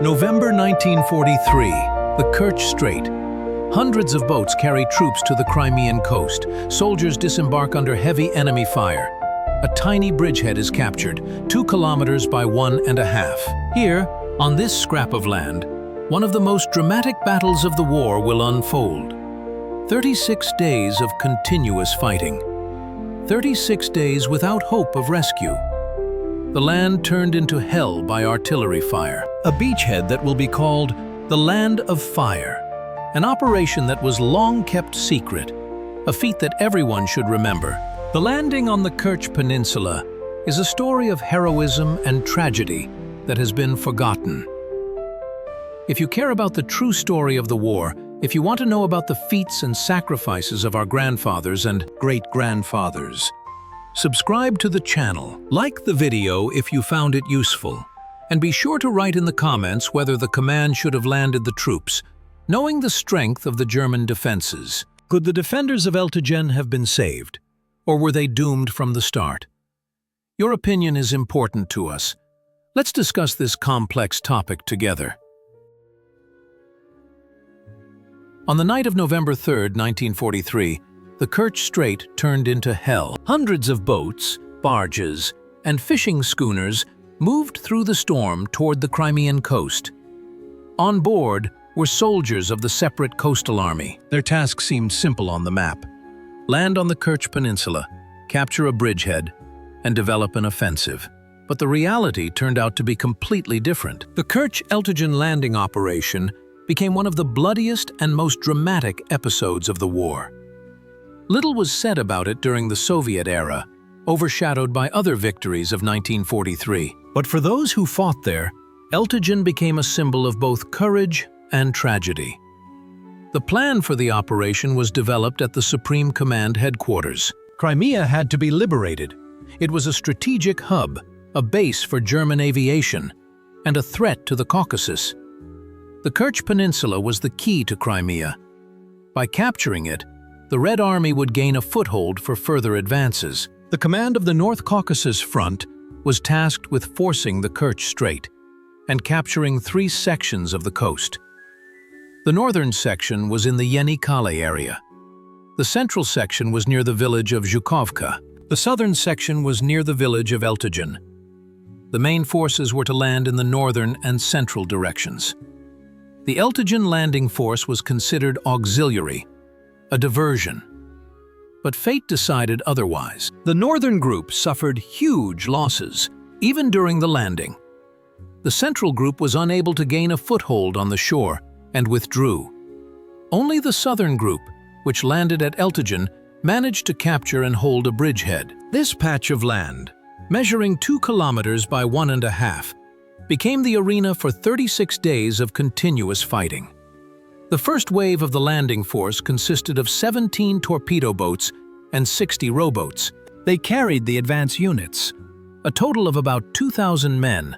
November 1943, the Kerch Strait. Hundreds of boats carry troops to the Crimean coast. Soldiers disembark under heavy enemy fire. A tiny bridgehead is captured, 2 kilometers by 1.5. Here, on this scrap of land, one of the most dramatic battles of the war will unfold. 36 days of continuous fighting. 36 days without hope of rescue. The land turned into hell by artillery fire. A beachhead that will be called the Land of Fire. An operation that was long kept secret. A feat that everyone should remember. The landing on the Kerch Peninsula is a story of heroism and tragedy that has been forgotten. If you care about the true story of the war, if you want to know about the feats and sacrifices of our grandfathers and great-grandfathers, subscribe to the channel, like the video if you found it useful, and be sure to write in the comments whether the command should have landed the troops, knowing the strength of the German defenses. Could the defenders of Eltigen have been saved, or were they doomed from the start? Your opinion is important to us. Let's discuss this complex topic together. On the night of November 3, 1943, the Kerch Strait turned into hell. Hundreds of boats, barges, and fishing schooners moved through the storm toward the Crimean coast. On board were soldiers of the separate coastal army. Their task seemed simple on the map. Land on the Kerch Peninsula, capture a bridgehead, and develop an offensive. But the reality turned out to be completely different. The Kerch-Eltigen landing operation became one of the bloodiest and most dramatic episodes of the war. Little was said about it during the Soviet era, overshadowed by other victories of 1943. But for those who fought there, Eltigen became a symbol of both courage and tragedy. The plan for the operation was developed at the Supreme Command headquarters. Crimea had to be liberated. It was a strategic hub, a base for German aviation, and a threat to the Caucasus. The Kerch Peninsula was the key to Crimea. By capturing it, the Red Army would gain a foothold for further advances. The command of the North Caucasus Front was tasked with forcing the Kerch Strait and capturing 3 sections of the coast. The northern section was in the Yeni-Kale area. The central section was near the village of Zhukovka. The southern section was near the village of Eltigen. The main forces were to land in the northern and central directions. The Eltigen landing force was considered auxiliary, a diversion. But fate decided otherwise. The northern group suffered huge losses, even during the landing. The central group was unable to gain a foothold on the shore and withdrew. Only the southern group, which landed at Eltigen, managed to capture and hold a bridgehead. This patch of land, measuring 2 kilometers by 1.5, became the arena for 36 days of continuous fighting. The first wave of the landing force consisted of 17 torpedo boats and 60 rowboats. They carried the advance units, a total of about 2,000 men.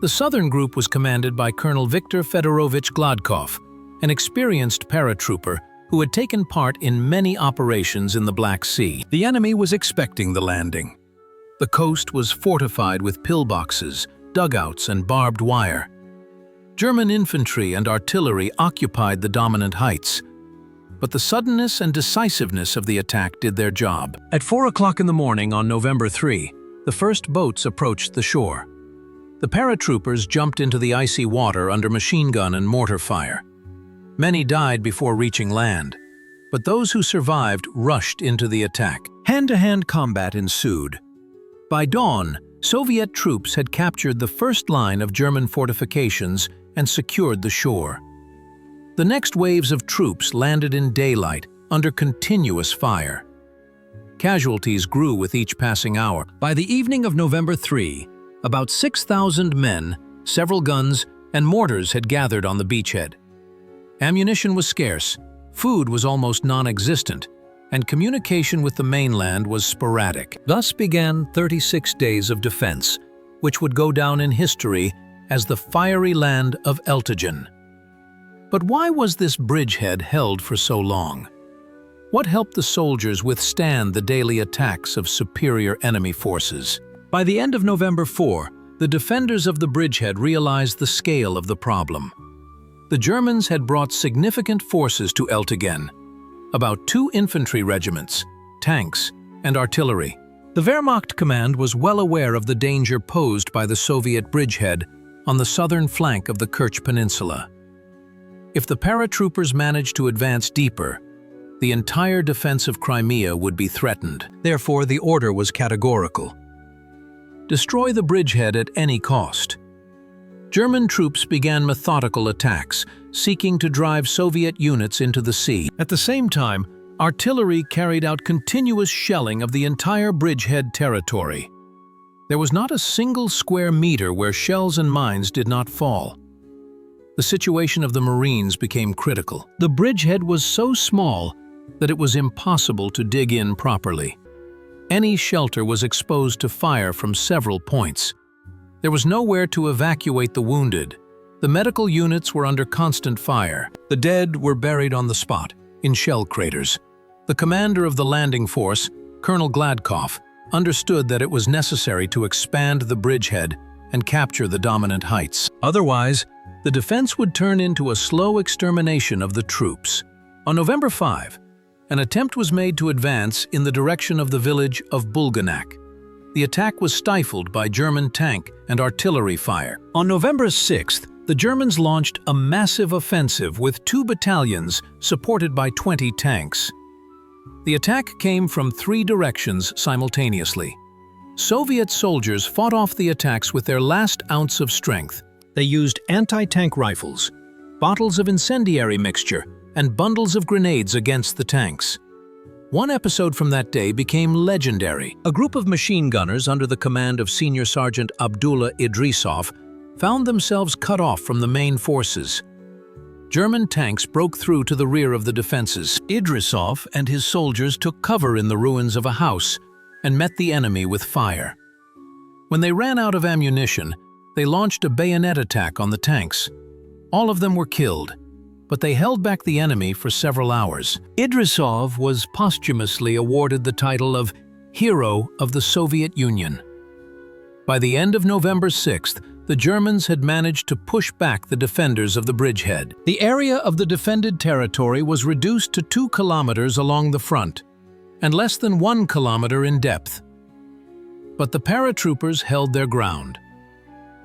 The southern group was commanded by Colonel Viktor Fedorovich Gladkov, an experienced paratrooper who had taken part in many operations in the Black Sea. The enemy was expecting the landing. The coast was fortified with pillboxes, dugouts, and barbed wire. German infantry and artillery occupied the dominant heights, but the suddenness and decisiveness of the attack did their job. At 4 o'clock in the morning on November 3, the first boats approached the shore. The paratroopers jumped into the icy water under machine gun and mortar fire. Many died before reaching land, but those who survived rushed into the attack. Hand-to-hand combat ensued. By dawn, Soviet troops had captured the first line of German fortifications and secured the shore. The next waves of troops landed in daylight under continuous fire. Casualties grew with each passing hour. By the evening of November 3, about 6,000 men, several guns, and mortars had gathered on the beachhead. Ammunition was scarce, food was almost non-existent, and communication with the mainland was sporadic. Thus began 36 days of defense, which would go down in history as the fiery land of Eltigen. But why was this bridgehead held for so long? What helped the soldiers withstand the daily attacks of superior enemy forces? By the end of November 4, the defenders of the bridgehead realized the scale of the problem. The Germans had brought significant forces to Eltigen, about 2 infantry regiments, tanks, and artillery. The Wehrmacht command was well aware of the danger posed by the Soviet bridgehead on the southern flank of the Kerch Peninsula. If the paratroopers managed to advance deeper, the entire defense of Crimea would be threatened. Therefore, the order was categorical: destroy the bridgehead at any cost. German troops began methodical attacks, seeking to drive Soviet units into the sea. At the same time, artillery carried out continuous shelling of the entire bridgehead territory. There was not a single square meter where shells and mines did not fall. The situation of the Marines became critical. The bridgehead was so small that it was impossible to dig in properly. Any shelter was exposed to fire from several points. There was nowhere to evacuate the wounded. The medical units were under constant fire. The dead were buried on the spot, in shell craters. The commander of the landing force, Colonel Gladkov, understood that it was necessary to expand the bridgehead and capture the dominant heights. Otherwise, the defense would turn into a slow extermination of the troops. On November 5, an attempt was made to advance in the direction of the village of Bulganak. The attack was stifled by German tank and artillery fire. On November 6th, the Germans launched a massive offensive with 2 battalions supported by 20 tanks. The attack came from 3 directions simultaneously. Soviet soldiers fought off the attacks with their last ounce of strength. They used anti-tank rifles, bottles of incendiary mixture, and bundles of grenades against the tanks. One episode from that day became legendary. A group of machine gunners under the command of Senior Sergeant Abdullah Idrisov found themselves cut off from the main forces. German tanks broke through to the rear of the defenses. Idrisov and his soldiers took cover in the ruins of a house and met the enemy with fire. When they ran out of ammunition, they launched a bayonet attack on the tanks. All of them were killed, but they held back the enemy for several hours. Idrisov was posthumously awarded the title of Hero of the Soviet Union. By the end of November 6th, the Germans had managed to push back the defenders of the bridgehead. The area of the defended territory was reduced to 2 kilometers along the front and less than 1 kilometer in depth. But the paratroopers held their ground.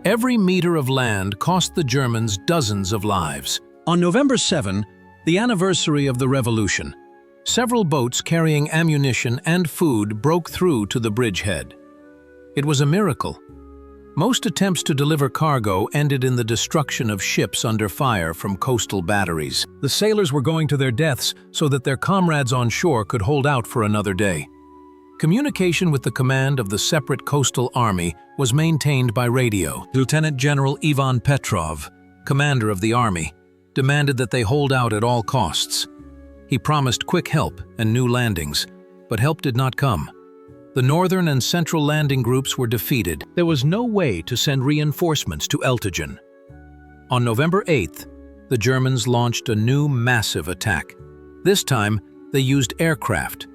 Every meter of land cost the Germans dozens of lives. On November 7, the anniversary of the revolution, several boats carrying ammunition and food broke through to the bridgehead. It was a miracle. Most attempts to deliver cargo ended in the destruction of ships under fire from coastal batteries. The sailors were going to their deaths so that their comrades on shore could hold out for another day. Communication with the command of the separate coastal army was maintained by radio. Lieutenant General Ivan Petrov, commander of the army, demanded that they hold out at all costs. He promised quick help and new landings, but help did not come. The northern and central landing groups were defeated. There was no way to send reinforcements to Eltigen. On November 8th, the Germans launched a new massive attack. This time, they used aircraft.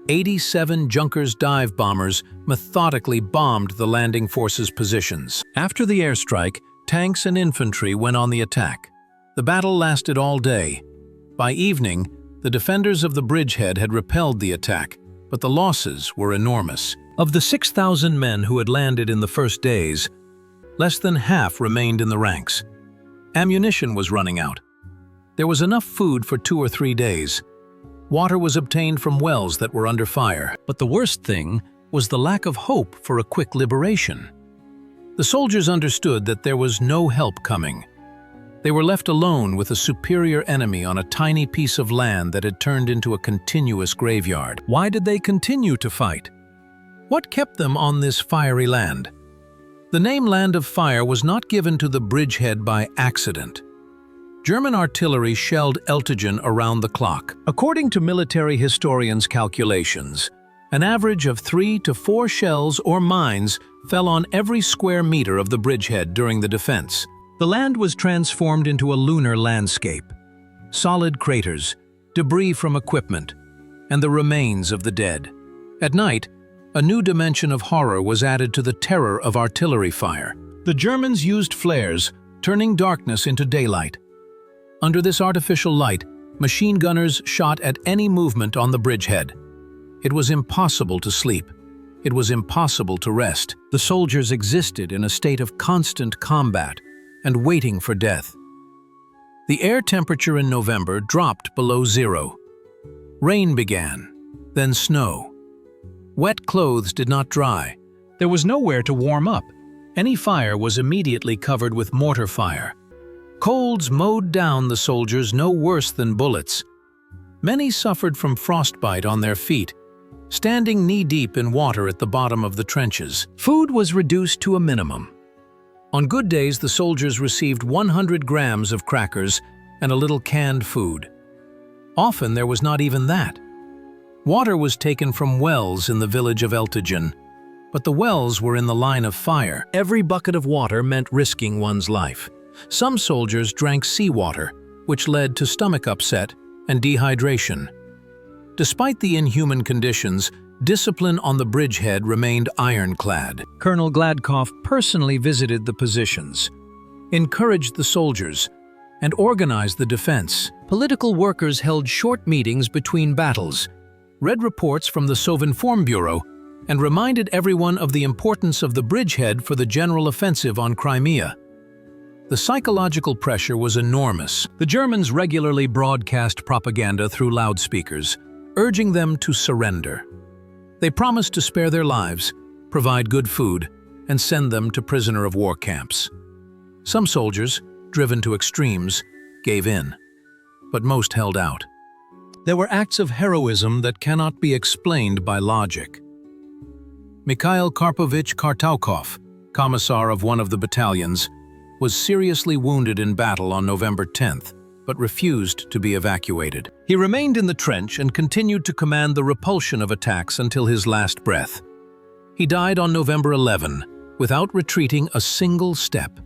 87 Junkers dive bombers methodically bombed the landing forces' positions. After the airstrike, tanks and infantry went on the attack. The battle lasted all day. By evening, the defenders of the bridgehead had repelled the attack, but the losses were enormous. Of the 6,000 men who had landed in the first days, less than half remained in the ranks. Ammunition was running out. There was enough food for 2 or 3 days. Water was obtained from wells that were under fire. But the worst thing was the lack of hope for a quick liberation. The soldiers understood that there was no help coming. They were left alone with a superior enemy on a tiny piece of land that had turned into a continuous graveyard. Why did they continue to fight? What kept them on this fiery land? The name Land of Fire was not given to the bridgehead by accident. German artillery shelled Eltigen around the clock. According to military historians' calculations, an average of 3 to 4 shells or mines fell on every square meter of the bridgehead during the defense. The land was transformed into a lunar landscape. Solid craters, debris from equipment, and the remains of the dead. At night, a new dimension of horror was added to the terror of artillery fire. The Germans used flares, turning darkness into daylight. Under this artificial light, machine gunners shot at any movement on the bridgehead. It was impossible to sleep. It was impossible to rest. The soldiers existed in a state of constant combat and waiting for death. The air temperature in November dropped below zero. Rain began, then snow. Wet clothes did not dry. There was nowhere to warm up. Any fire was immediately covered with mortar fire. Colds mowed down the soldiers no worse than bullets. Many suffered from frostbite on their feet, standing knee-deep in water at the bottom of the trenches. Food was reduced to a minimum. On good days, the soldiers received 100 grams of crackers and a little canned food. Often there was not even that. Water was taken from wells in the village of Eltigen, but the wells were in the line of fire. Every bucket of water meant risking one's life. Some soldiers drank seawater, which led to stomach upset and dehydration. Despite the inhuman conditions, discipline on the bridgehead remained ironclad. Colonel Gladkov personally visited the positions, encouraged the soldiers, and organized the defense. Political workers held short meetings between battles, read reports from the Sovinform Bureau, and reminded everyone of the importance of the bridgehead for the general offensive on Crimea. The psychological pressure was enormous. The Germans regularly broadcast propaganda through loudspeakers, urging them to surrender. They promised to spare their lives, provide good food, and send them to prisoner of war camps. Some soldiers, driven to extremes, gave in, but most held out. There were acts of heroism that cannot be explained by logic. Mikhail Karpovich Kartaukov, commissar of one of the battalions, was seriously wounded in battle on November 10th, but refused to be evacuated. He remained in the trench and continued to command the repulsion of attacks until his last breath. He died on November 11, without retreating a single step.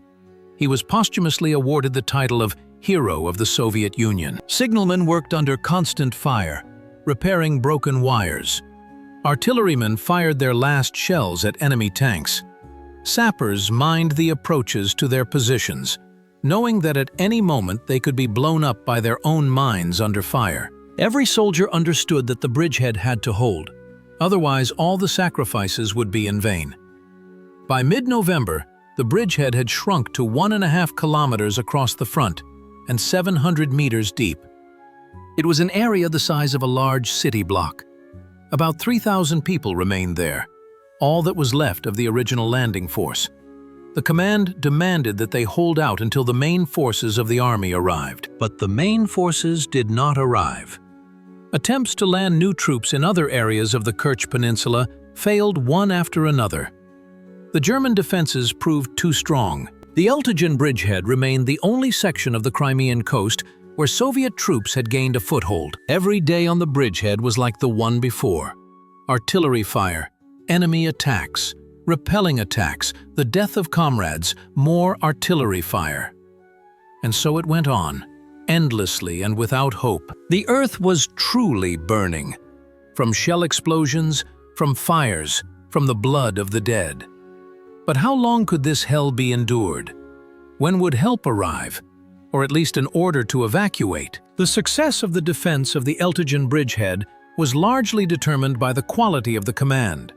He was posthumously awarded the title of Hero of the Soviet Union. Signalmen worked under constant fire, repairing broken wires. Artillerymen fired their last shells at enemy tanks. Sappers mined the approaches to their positions, knowing that at any moment they could be blown up by their own mines under fire. Every soldier understood that the bridgehead had to hold, otherwise all the sacrifices would be in vain. By mid-November, the bridgehead had shrunk to 1.5 kilometers across the front and 700 meters deep. It was an area the size of a large city block. About 3,000 people remained there, all that was left of the original landing force. The command demanded that they hold out until the main forces of the army arrived. But the main forces did not arrive. Attempts to land new troops in other areas of the Kerch Peninsula failed one after another. The German defenses proved too strong. The Eltigen bridgehead remained the only section of the Crimean coast where Soviet troops had gained a foothold. Every day on the bridgehead was like the one before. Artillery fire, enemy attacks, repelling attacks, the death of comrades, more artillery fire. And so it went on, endlessly and without hope. The earth was truly burning, from shell explosions, from fires, from the blood of the dead. But how long could this hell be endured? When would help arrive, or at least an order to evacuate? The success of the defense of the Eltigen bridgehead was largely determined by the quality of the command.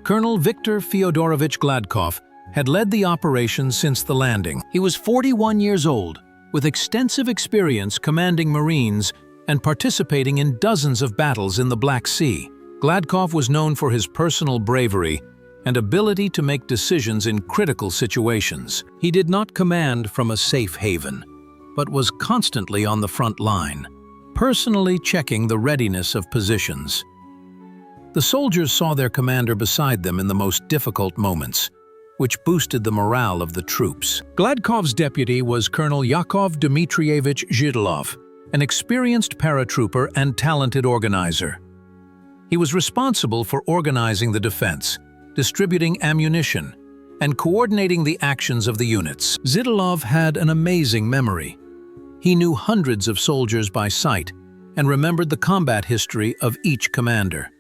Colonel Viktor Fyodorovich Gladkov had led the operation since the landing. He was 41 years old, with extensive experience commanding Marines and participating in dozens of battles in the Black Sea. Gladkov was known for his personal bravery and ability to make decisions in critical situations. He did not command from a safe haven, but was constantly on the front line, personally checking the readiness of positions. The soldiers saw their commander beside them in the most difficult moments, which boosted the morale of the troops. Gladkov's deputy was Colonel Yakov Dmitrievich Zhidlov, an experienced paratrooper and talented organizer. He was responsible for organizing the defense, distributing ammunition, and coordinating the actions of the units. Zhidlov had an amazing memory. He knew hundreds of soldiers by sight and remembered the combat history of each commander.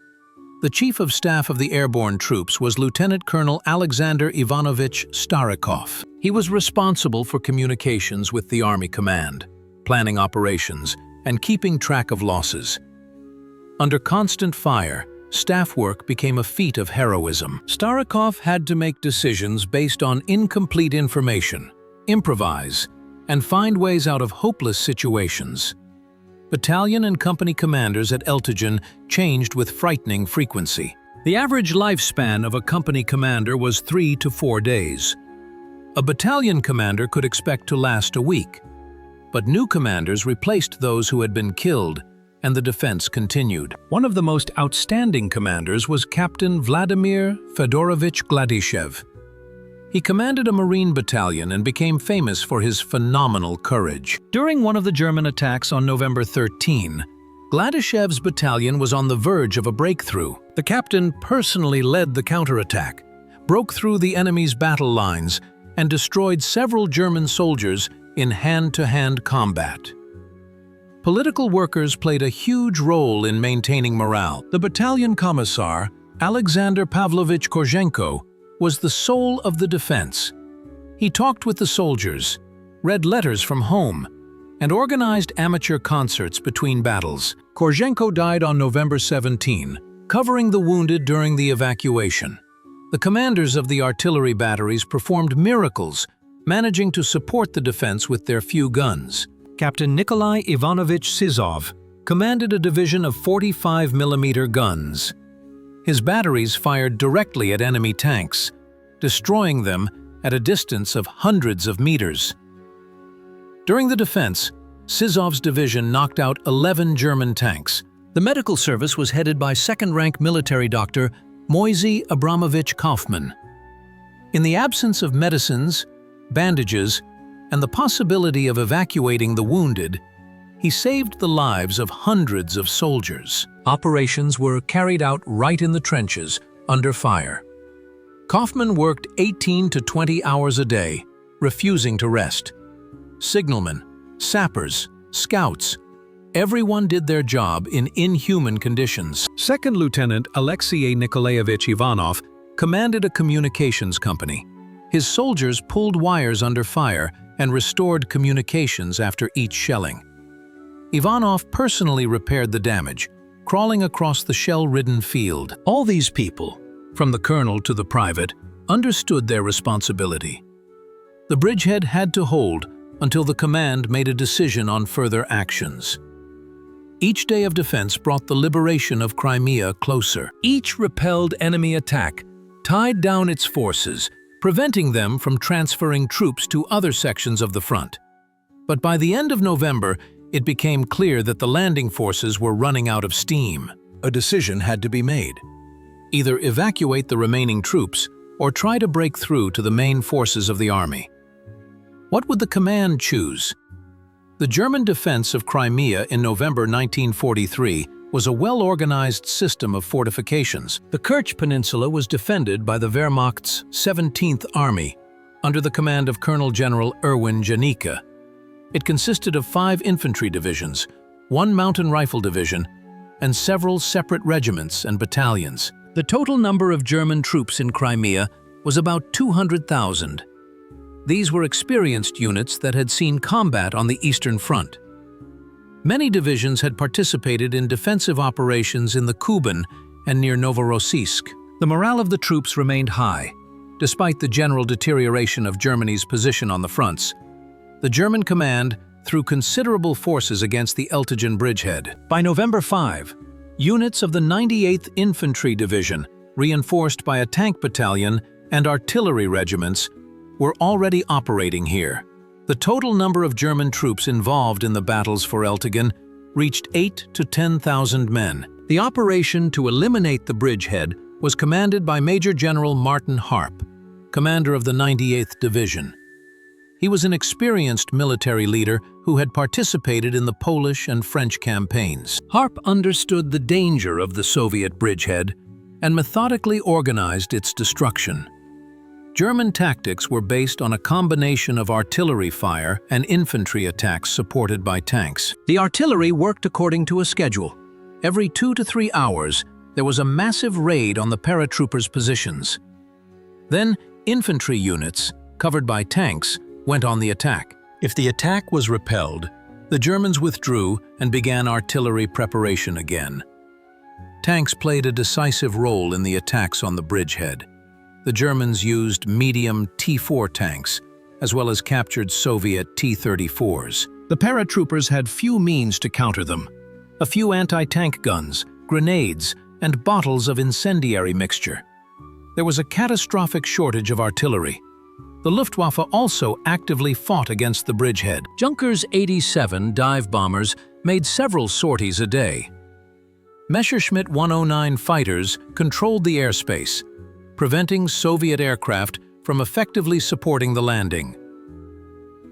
The Chief of Staff of the Airborne Troops was Lieutenant Colonel Alexander Ivanovich Starikov. He was responsible for communications with the Army Command, planning operations, and keeping track of losses. Under constant fire, staff work became a feat of heroism. Starikov had to make decisions based on incomplete information, improvise, and find ways out of hopeless situations. Battalion and company commanders at Eltigen changed with frightening frequency. The average lifespan of a company commander was 3 to 4 days. A battalion commander could expect to last a week. But new commanders replaced those who had been killed, and the defense continued. One of the most outstanding commanders was Captain Vladimir Fedorovich Gladyshev. He commanded a Marine battalion and became famous for his phenomenal courage. During one of the German attacks on November 13, Gladyshev's battalion was on the verge of a breakthrough. The captain personally led the counterattack, broke through the enemy's battle lines, and destroyed several German soldiers in hand-to-hand combat. Political workers played a huge role in maintaining morale. The battalion commissar, Alexander Pavlovich Korzenko, was the soul of the defense. He talked with the soldiers, read letters from home, and organized amateur concerts between battles. Korzenko died on November 17, covering the wounded during the evacuation. The commanders of the artillery batteries performed miracles, managing to support the defense with their few guns. Captain Nikolai Ivanovich Sizov commanded a division of 45mm guns. His batteries fired directly at enemy tanks, destroying them at a distance of hundreds of meters. During the defense, Sizov's division knocked out 11 German tanks. The medical service was headed by second-rank military doctor Moisey Abramovich Kaufman. In the absence of medicines, bandages, and the possibility of evacuating the wounded, he saved the lives of hundreds of soldiers. Operations were carried out right in the trenches, under fire. Kaufman worked 18 to 20 hours a day, refusing to rest. Signalmen, sappers, scouts, everyone did their job in inhuman conditions. Second Lieutenant Alexei Nikolaevich Ivanov commanded a communications company. His soldiers pulled wires under fire and restored communications after each shelling. Ivanov personally repaired the damage, crawling across the shell-ridden field. All these people, from the colonel to the private, understood their responsibility. The bridgehead had to hold until the command made a decision on further actions. Each day of defense brought the liberation of Crimea closer. Each repelled enemy attack tied down its forces, preventing them from transferring troops to other sections of the front. But by the end of November, it became clear that the landing forces were running out of steam. A decision had to be made. Either evacuate the remaining troops or try to break through to the main forces of the army. What would the command choose? The German defense of Crimea in November 1943 was a well-organized system of fortifications. The Kerch Peninsula was defended by the Wehrmacht's 17th Army, under the command of Colonel General Erwin Janicke. It consisted of 5 infantry divisions, 1 mountain rifle division, and several separate regiments and battalions. The total number of German troops in Crimea was about 200,000. These were experienced units that had seen combat on the Eastern Front. Many divisions had participated in defensive operations in the Kuban and near Novorossiysk. The morale of the troops remained high, despite the general deterioration of Germany's position on the fronts. The German command threw considerable forces against the Eltigen bridgehead. By November 5, units of the 98th Infantry Division, reinforced by a tank battalion and artillery regiments, were already operating here. The total number of German troops involved in the battles for Eltigen reached 8,000 to 10,000 men. The operation to eliminate the bridgehead was commanded by Major General Martin Harp, commander of the 98th Division. He was an experienced military leader who had participated in the Polish and French campaigns. Harp understood the danger of the Soviet bridgehead and methodically organized its destruction. German tactics were based on a combination of artillery fire and infantry attacks supported by tanks. The artillery worked according to a schedule. Every 2 to 3 hours, there was a massive raid on the paratroopers' positions. Then, infantry units, covered by tanks, went on the attack. If the attack was repelled, the Germans withdrew and began artillery preparation again. Tanks played a decisive role in the attacks on the bridgehead. The Germans used medium T-4 tanks, as well as captured Soviet T-34s. The paratroopers had few means to counter them. A few anti-tank guns, grenades, and bottles of incendiary mixture. There was a catastrophic shortage of artillery. The Luftwaffe also actively fought against the bridgehead. Junkers 87 dive bombers made several sorties a day. Messerschmitt 109 fighters controlled the airspace, preventing Soviet aircraft from effectively supporting the landing.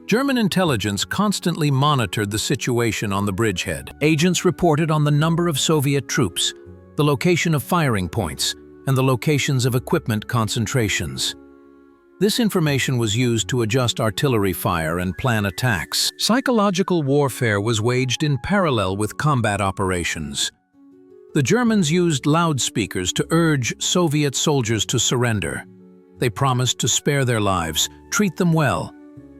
German intelligence constantly monitored the situation on the bridgehead. Agents reported on the number of Soviet troops, the location of firing points, and the locations of equipment concentrations. This information was used to adjust artillery fire and plan attacks. Psychological warfare was waged in parallel with combat operations. The Germans used loudspeakers to urge Soviet soldiers to surrender. They promised to spare their lives, treat them well,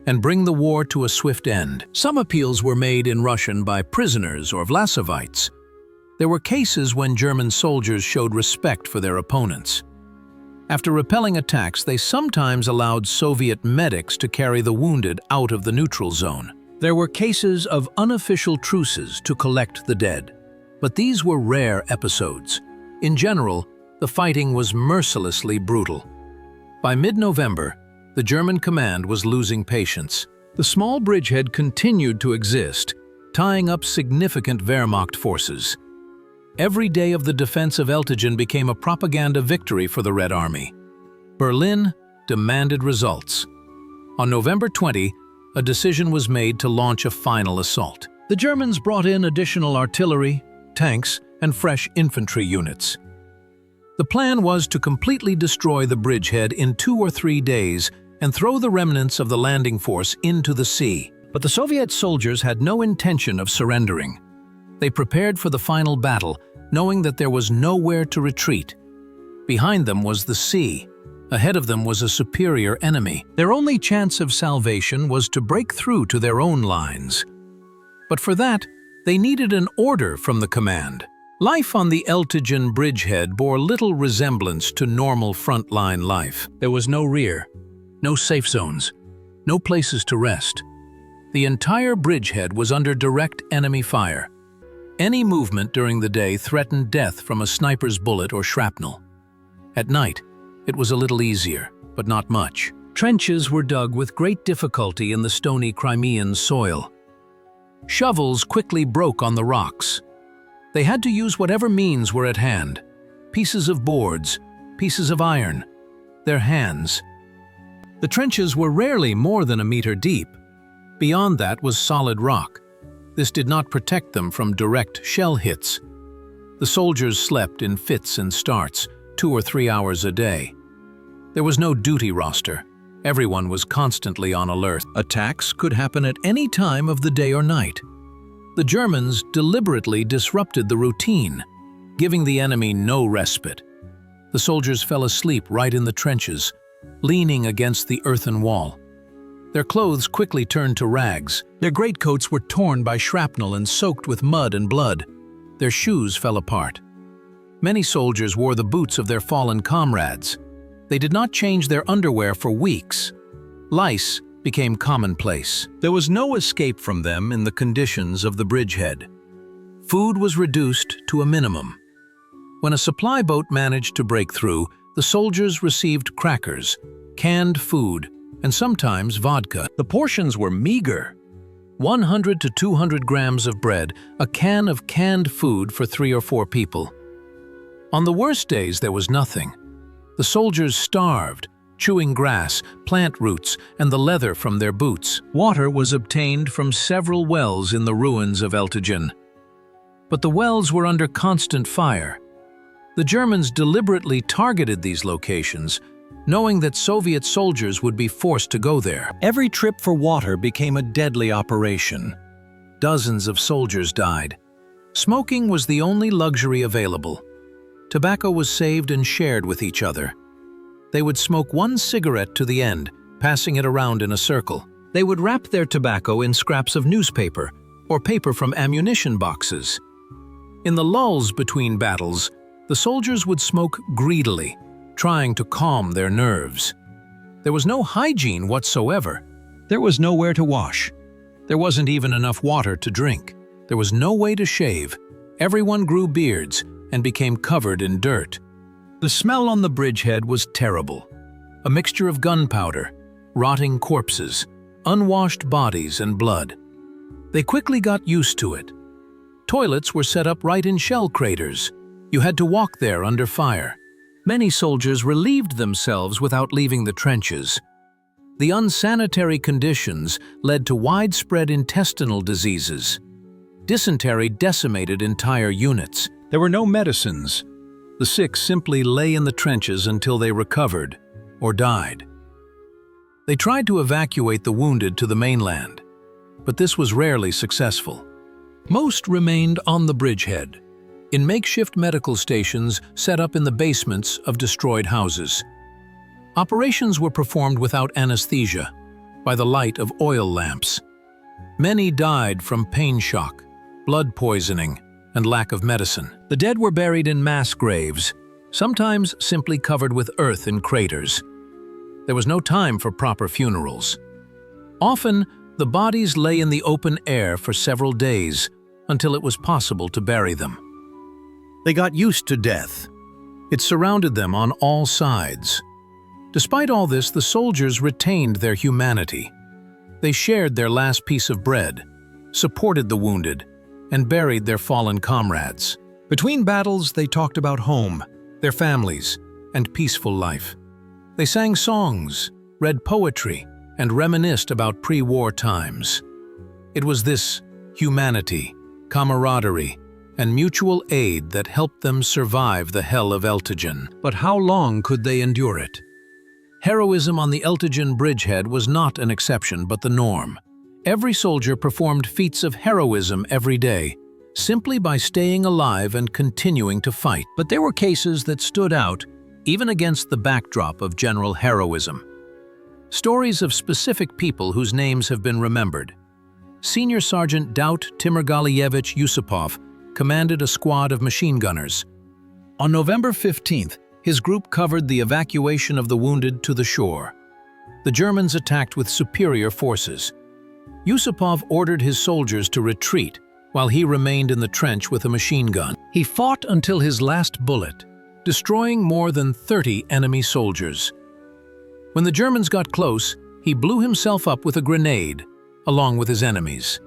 and bring the war to a swift end. Some appeals were made in Russian by prisoners or Vlasovites. There were cases when German soldiers showed respect for their opponents. After repelling attacks, they sometimes allowed Soviet medics to carry the wounded out of the neutral zone. There were cases of unofficial truces to collect the dead, but these were rare episodes. In general, the fighting was mercilessly brutal. By mid-November, the German command was losing patience. The small bridgehead continued to exist, tying up significant Wehrmacht forces. Every day of the defense of Eltigen became a propaganda victory for the Red Army. Berlin demanded results. On November 20, a decision was made to launch a final assault. The Germans brought in additional artillery, tanks, and fresh infantry units. The plan was to completely destroy the bridgehead in 2 or 3 days and throw the remnants of the landing force into the sea. But the Soviet soldiers had no intention of surrendering. They prepared for the final battle, knowing that there was nowhere to retreat. Behind them was the sea. Ahead of them was a superior enemy. Their only chance of salvation was to break through to their own lines. But for that, they needed an order from the command. Life on the Eltigen bridgehead bore little resemblance to normal frontline life. There was no rear, no safe zones, no places to rest. The entire bridgehead was under direct enemy fire. Any movement during the day threatened death from a sniper's bullet or shrapnel. At night, it was a little easier, but not much. Trenches were dug with great difficulty in the stony Crimean soil. Shovels quickly broke on the rocks. They had to use whatever means were at hand: pieces of boards, pieces of iron, their hands. The trenches were rarely more than a meter deep. Beyond that was solid rock. This did not protect them from direct shell hits. The soldiers slept in fits and starts, 2 or 3 hours a day. There was no duty roster. Everyone was constantly on alert. Attacks could happen at any time of the day or night. The Germans deliberately disrupted the routine, giving the enemy no respite. The soldiers fell asleep right in the trenches, leaning against the earthen wall. Their clothes quickly turned to rags. Their greatcoats were torn by shrapnel and soaked with mud and blood. Their shoes fell apart. Many soldiers wore the boots of their fallen comrades. They did not change their underwear for weeks. Lice became commonplace. There was no escape from them in the conditions of the bridgehead. Food was reduced to a minimum. When a supply boat managed to break through, the soldiers received crackers, canned food, and sometimes vodka. The portions were meager: 100 to 200 grams of bread, a can of canned food for 3 or 4 people. On the worst days, there was nothing. The soldiers starved, chewing grass, plant roots, and the leather from their boots. Water was obtained from several wells in the ruins of Eltigen. But the wells were under constant fire. The Germans deliberately targeted these locations, knowing that Soviet soldiers would be forced to go there. Every trip for water became a deadly operation. Dozens of soldiers died. Smoking was the only luxury available. Tobacco was saved and shared with each other. They would smoke one cigarette to the end, passing it around in a circle. They would wrap their tobacco in scraps of newspaper or paper from ammunition boxes. In the lulls between battles, the soldiers would smoke greedily, trying to calm their nerves. There was no hygiene whatsoever. There was nowhere to wash. There wasn't even enough water to drink. There was no way to shave. Everyone grew beards and became covered in dirt. The smell on the bridgehead was terrible. A mixture of gunpowder, rotting corpses, unwashed bodies and blood. They quickly got used to it. Toilets were set up right in shell craters. You had to walk there under fire. Many soldiers relieved themselves without leaving the trenches. The unsanitary conditions led to widespread intestinal diseases. Dysentery decimated entire units. There were no medicines. The sick simply lay in the trenches until they recovered or died. They tried to evacuate the wounded to the mainland, but this was rarely successful. Most remained on the bridgehead, in makeshift medical stations set up in the basements of destroyed houses. Operations were performed without anesthesia, by the light of oil lamps. Many died from pain shock, blood poisoning, and lack of medicine. The dead were buried in mass graves, sometimes simply covered with earth in craters. There was no time for proper funerals. Often, the bodies lay in the open air for several days until it was possible to bury them. They got used to death. It surrounded them on all sides. Despite all this, the soldiers retained their humanity. They shared their last piece of bread, supported the wounded, and buried their fallen comrades. Between battles, they talked about home, their families, and peaceful life. They sang songs, read poetry, and reminisced about pre-war times. It was this humanity, camaraderie, and mutual aid that helped them survive the hell of Eltigen. But how long could they endure it? Heroism on the Eltigen bridgehead was not an exception but the norm. Every soldier performed feats of heroism every day, simply by staying alive and continuing to fight. But there were cases that stood out, even against the backdrop of general heroism. Stories of specific people whose names have been remembered. Senior Sergeant Daut Timirgaliyevich Yusupov commanded a squad of machine gunners. On November 15th, his group covered the evacuation of the wounded to the shore. The Germans attacked with superior forces. Yusupov ordered his soldiers to retreat while he remained in the trench with a machine gun. He fought until his last bullet, destroying more than 30 enemy soldiers. When the Germans got close, he blew himself up with a grenade, along with his enemies.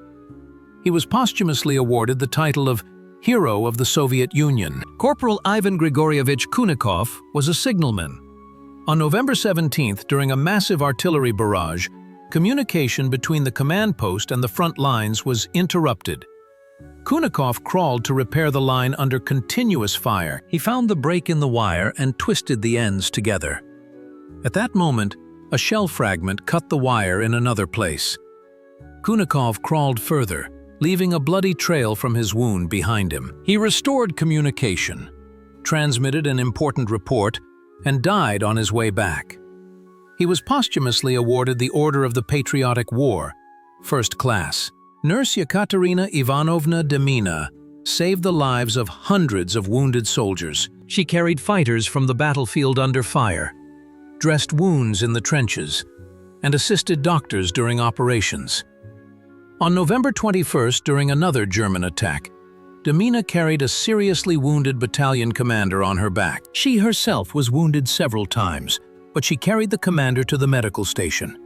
He was posthumously awarded the title of Hero of the Soviet Union. Corporal Ivan Grigorievich Kunikov was a signalman. On November 17th, during a massive artillery barrage, communication between the command post and the front lines was interrupted. Kunikov crawled to repair the line under continuous fire. He found the break in the wire and twisted the ends together. At that moment, a shell fragment cut the wire in another place. Kunikov crawled further, leaving a bloody trail from his wound behind him. He restored communication, transmitted an important report, and died on his way back. He was posthumously awarded the Order of the Patriotic War, First Class. Nurse Yekaterina Ivanovna Demina saved the lives of hundreds of wounded soldiers. She carried fighters from the battlefield under fire, dressed wounds in the trenches, and assisted doctors during operations. On November 21st, during another German attack, Demina carried a seriously wounded battalion commander on her back. She herself was wounded several times, but she carried the commander to the medical station.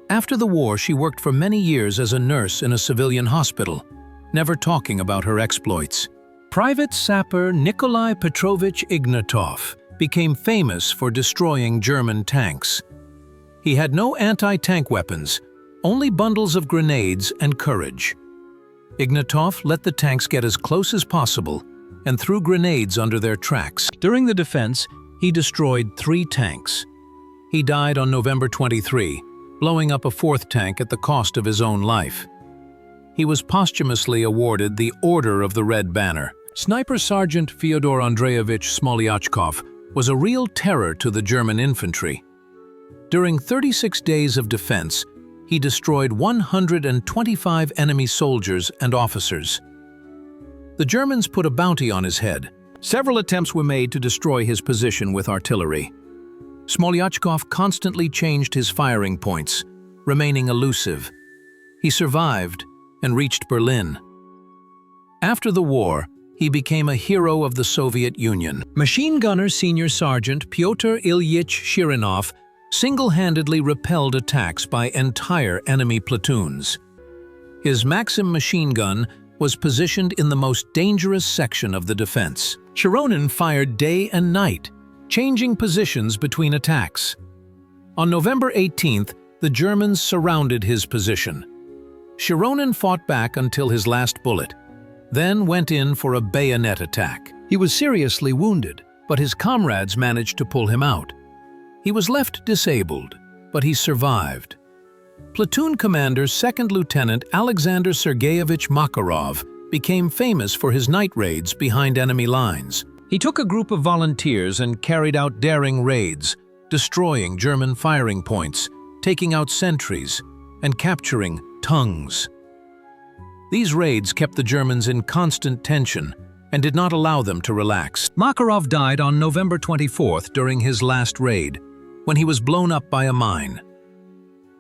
After the war, she worked for many years as a nurse in a civilian hospital, never talking about her exploits. Private sapper Nikolai Petrovich Ignatov became famous for destroying German tanks. He had no anti-tank weapons, only bundles of grenades and courage. Ignatov let the tanks get as close as possible and threw grenades under their tracks. During the defense, he destroyed 3 tanks. He died on November 23, blowing up a 4th tank at the cost of his own life. He was posthumously awarded the Order of the Red Banner. Sniper Sergeant Fyodor Andreevich Smolyachkov was a real terror to the German infantry. During 36 days of defense, he destroyed 125 enemy soldiers and officers. The Germans put a bounty on his head. Several attempts were made to destroy his position with artillery. Smolyachkov constantly changed his firing points, remaining elusive. He survived and reached Berlin. After the war, he became a hero of the Soviet Union. Machine gunner Senior Sergeant Pyotr Ilyich Shirinov single-handedly repelled attacks by entire enemy platoons. His Maxim machine gun was positioned in the most dangerous section of the defense. Shironin fired day and night, changing positions between attacks. On November 18th, the Germans surrounded his position. Shironin fought back until his last bullet, then went in for a bayonet attack. He was seriously wounded, but his comrades managed to pull him out. He was left disabled, but he survived. Platoon Commander 2nd Lieutenant Alexander Sergeyevich Makarov became famous for his night raids behind enemy lines. He took a group of volunteers and carried out daring raids, destroying German firing points, taking out sentries, and capturing tongues. These raids kept the Germans in constant tension and did not allow them to relax. Makarov died on November 24th during his last raid, when he was blown up by a mine.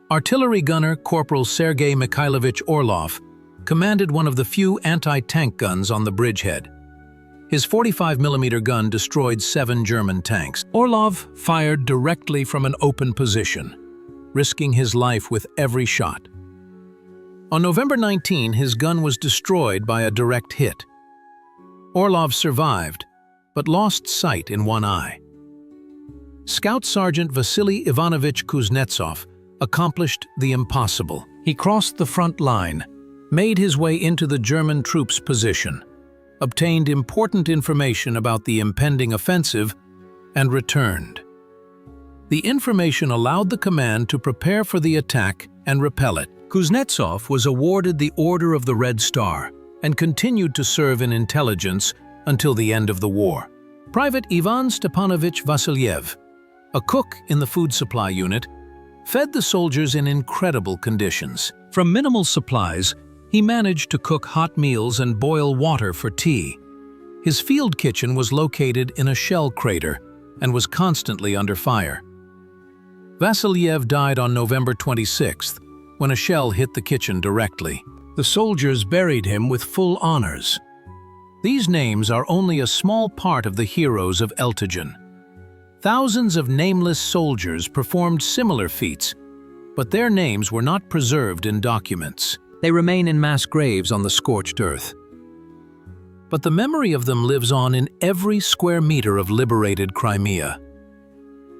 Artillery gunner Corporal Sergei Mikhailovich Orlov commanded one of the few anti-tank guns on the bridgehead. His 45mm gun destroyed 7 German tanks. Orlov fired directly from an open position, risking his life with every shot. On November 19, his gun was destroyed by a direct hit. Orlov survived, but lost sight in one eye. Scout Sergeant Vasily Ivanovich Kuznetsov accomplished the impossible. He crossed the front line, made his way into the German troops' position, obtained important information about the impending offensive, and returned. The information allowed the command to prepare for the attack and repel it. Kuznetsov was awarded the Order of the Red Star and continued to serve in intelligence until the end of the war. Private Ivan Stepanovich Vasilyev, a cook in the food supply unit, fed the soldiers in incredible conditions. From minimal supplies, he managed to cook hot meals and boil water for tea. His field kitchen was located in a shell crater and was constantly under fire. Vasilyev died on November 26th, when a shell hit the kitchen directly. The soldiers buried him with full honors. These names are only a small part of the heroes of Eltigen. Thousands of nameless soldiers performed similar feats, but their names were not preserved in documents. They remain in mass graves on the scorched earth. But the memory of them lives on in every square meter of liberated Crimea.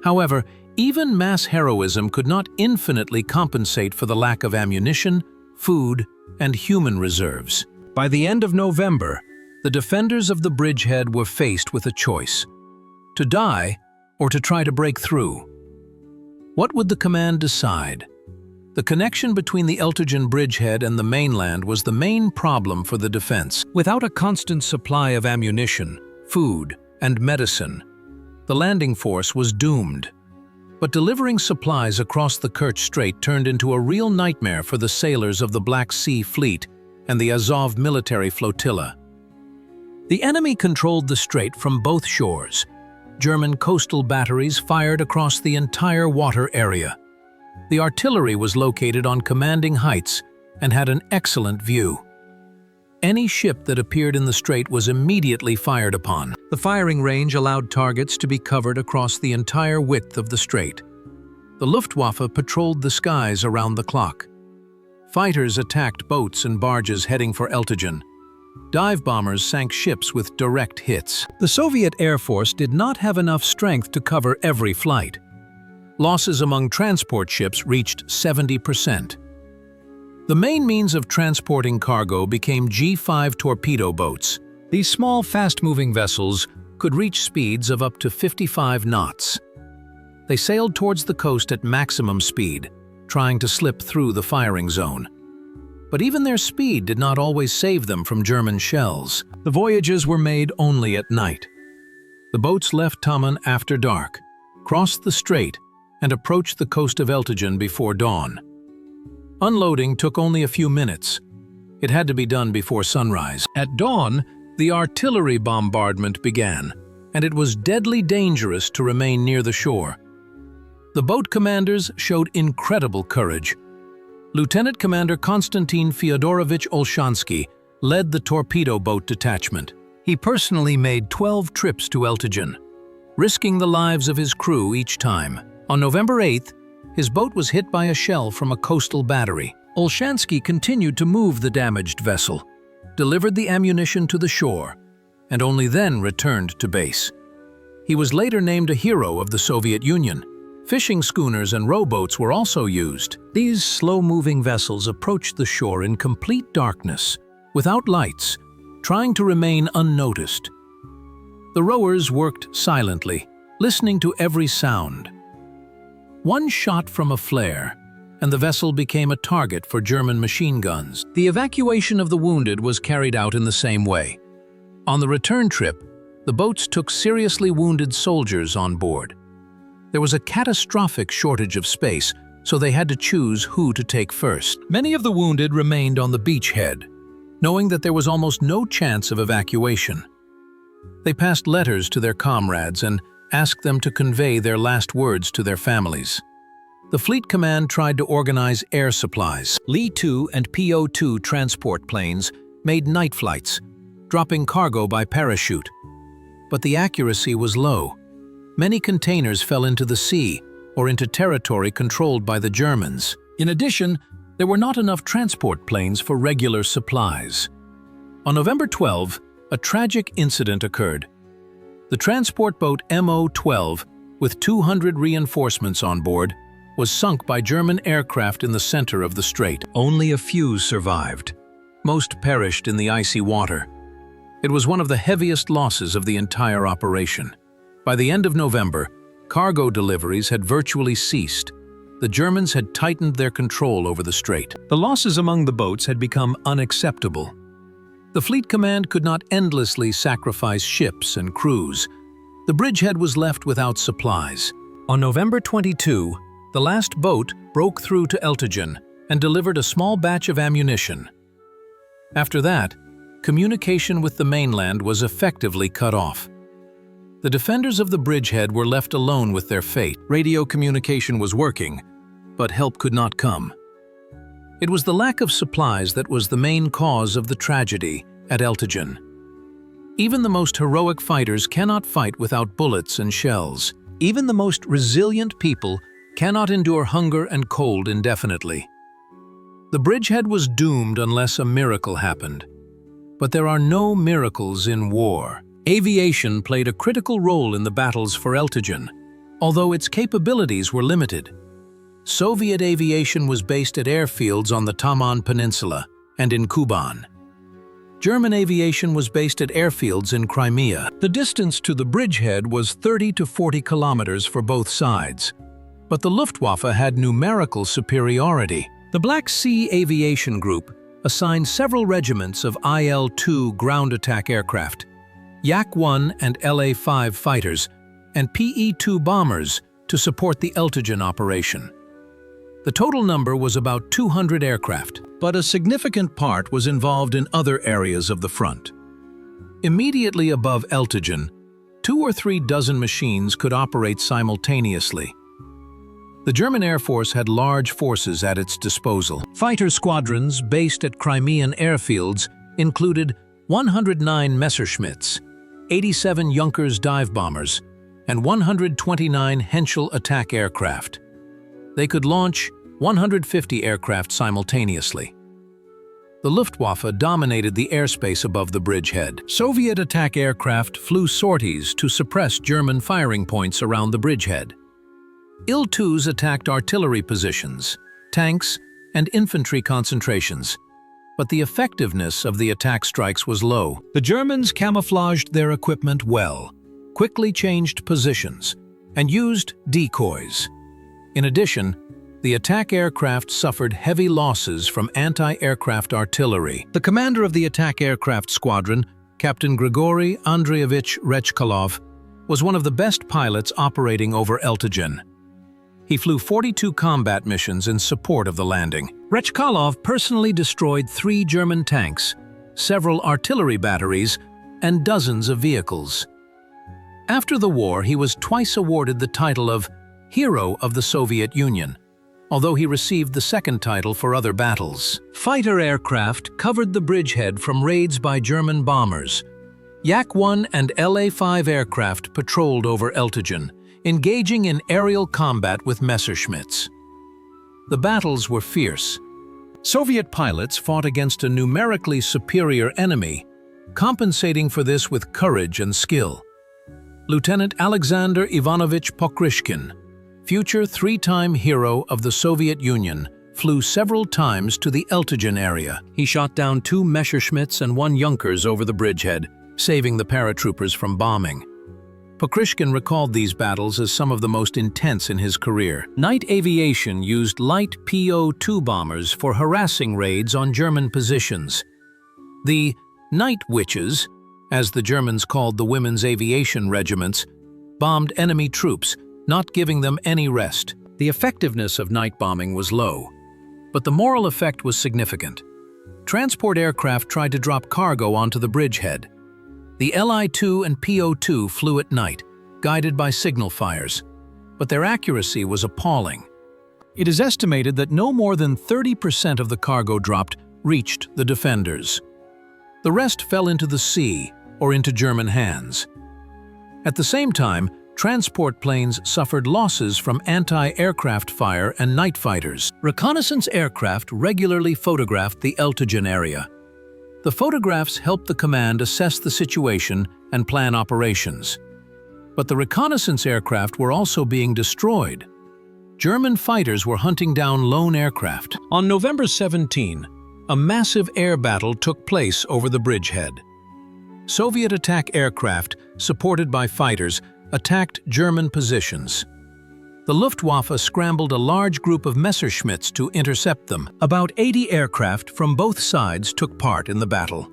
However, even mass heroism could not infinitely compensate for the lack of ammunition, food, and human reserves. By the end of November, the defenders of the bridgehead were faced with a choice: to die or to try to break through. What would the command decide? The connection between the Eltigen bridgehead and the mainland was the main problem for the defense. Without a constant supply of ammunition, food, and medicine, the landing force was doomed. But delivering supplies across the Kerch Strait turned into a real nightmare for the sailors of the Black Sea Fleet and the Azov military flotilla. The enemy controlled the strait from both shores. German coastal batteries fired across the entire water area. The artillery was located on commanding heights and had an excellent view. Any ship that appeared in the strait was immediately fired upon. The firing range allowed targets to be covered across the entire width of the strait. The Luftwaffe patrolled the skies around the clock. Fighters attacked boats and barges heading for Eltigen. Dive bombers sank ships with direct hits. The Soviet Air Force did not have enough strength to cover every flight. Losses among transport ships reached 70%. The main means of transporting cargo became G5 torpedo boats. These small, fast-moving vessels could reach speeds of up to 55 knots. They sailed towards the coast at maximum speed, trying to slip through the firing zone. But even their speed did not always save them from German shells. The voyages were made only at night. The boats left Taman after dark, crossed the strait, and approached the coast of Eltigen before dawn. Unloading took only a few minutes. It had to be done before sunrise. At dawn, the artillery bombardment began, and it was deadly dangerous to remain near the shore. The boat commanders showed incredible courage. Lieutenant Commander Konstantin Fyodorovich Olshansky led the torpedo boat detachment. He personally made 12 trips to Eltigen, risking the lives of his crew each time. On November 8th, his boat was hit by a shell from a coastal battery. Olshansky continued to move the damaged vessel, delivered the ammunition to the shore, and only then returned to base. He was later named a hero of the Soviet Union. Fishing schooners and rowboats were also used. These slow-moving vessels approached the shore in complete darkness, without lights, trying to remain unnoticed. The rowers worked silently, listening to every sound. One shot from a flare, and the vessel became a target for German machine guns. The evacuation of the wounded was carried out in the same way. On the return trip, the boats took seriously wounded soldiers on board. There was a catastrophic shortage of space, so they had to choose who to take first. Many of the wounded remained on the beachhead, knowing that there was almost no chance of evacuation. They passed letters to their comrades and asked them to convey their last words to their families. The Fleet Command tried to organize air supplies. Li-2 and Po-2 transport planes made night flights, dropping cargo by parachute. But the accuracy was low. Many containers fell into the sea or into territory controlled by the Germans. In addition, there were not enough transport planes for regular supplies. On November 12, a tragic incident occurred. The transport boat MO-12, with 200 reinforcements on board, was sunk by German aircraft in the center of the strait. Only a few survived. Most perished in the icy water. It was one of the heaviest losses of the entire operation. By the end of November, cargo deliveries had virtually ceased. The Germans had tightened their control over the strait. The losses among the boats had become unacceptable. The Fleet Command could not endlessly sacrifice ships and crews. The bridgehead was left without supplies. On November 22, the last boat broke through to Eltigen and delivered a small batch of ammunition. After that, communication with the mainland was effectively cut off. The defenders of the bridgehead were left alone with their fate. Radio communication was working, but help could not come. It was the lack of supplies that was the main cause of the tragedy at Eltigen. Even the most heroic fighters cannot fight without bullets and shells. Even the most resilient people cannot endure hunger and cold indefinitely. The bridgehead was doomed unless a miracle happened. But there are no miracles in war. Aviation played a critical role in the battles for Eltigen, although its capabilities were limited. Soviet aviation was based at airfields on the Taman Peninsula and in Kuban. German aviation was based at airfields in Crimea. The distance to the bridgehead was 30 to 40 kilometers for both sides. But the Luftwaffe had numerical superiority. The Black Sea Aviation Group assigned several regiments of IL-2 ground attack aircraft, Yak-1 and LA-5 fighters, and PE-2 bombers to support the Eltigen operation. The total number was about 200 aircraft, but a significant part was involved in other areas of the front. Immediately above Eltigen, 2 or 3 dozen machines could operate simultaneously. The German Air Force had large forces at its disposal. Fighter squadrons based at Crimean airfields included 109 Messerschmitts, 87 Junkers dive bombers, and 129 Henschel attack aircraft. They could launch 150 aircraft simultaneously. The Luftwaffe dominated the airspace above the bridgehead. Soviet attack aircraft flew sorties to suppress German firing points around the bridgehead. Il-2s attacked artillery positions, tanks, and infantry concentrations, but the effectiveness of the attack strikes was low. The Germans camouflaged their equipment well, quickly changed positions, and used decoys. In addition, The attack aircraft suffered heavy losses from anti-aircraft artillery. The commander of the attack aircraft squadron, Captain Grigory Andreevich Kerch-Eltigen, was one of the best pilots operating over Eltigen. He flew 42 combat missions in support of the landing. Kerch-Eltigen personally destroyed 3 German tanks, several artillery batteries, and dozens of vehicles. After the war, he was twice awarded the title of Hero of the Soviet Union, although he received the second title for other battles. Fighter aircraft covered the bridgehead from raids by German bombers. Yak-1 and La-5 aircraft patrolled over Eltigen, engaging in aerial combat with Messerschmitts. The battles were fierce. Soviet pilots fought against a numerically superior enemy, compensating for this with courage and skill. Lieutenant Alexander Ivanovich Pokryshkin, future 3-time hero of the Soviet Union, flew several times to the Eltigen area. He shot down 2 Messerschmitts and 1 Junkers over the bridgehead, saving the paratroopers from bombing. Pokryshkin recalled these battles as some of the most intense in his career. Night aviation used light Po-2 bombers for harassing raids on German positions. The Night Witches, as the Germans called the women's aviation regiments, bombed enemy troops, not giving them any rest. The effectiveness of night bombing was low, but the moral effect was significant. Transport aircraft tried to drop cargo onto the bridgehead. The Li-2 and Po-2 flew at night, guided by signal fires, but their accuracy was appalling. It is estimated that no more than 30% of the cargo dropped reached the defenders. The rest fell into the sea or into German hands. At the same time, transport planes suffered losses from anti-aircraft fire and night fighters. Reconnaissance aircraft regularly photographed the Eltigen area. The photographs helped the command assess the situation and plan operations. But the reconnaissance aircraft were also being destroyed. German fighters were hunting down lone aircraft. On November 17, a massive air battle took place over the bridgehead. Soviet attack aircraft, supported by fighters, attacked German positions. The Luftwaffe scrambled a large group of Messerschmitts to intercept them. About 80 aircraft from both sides took part in the battle.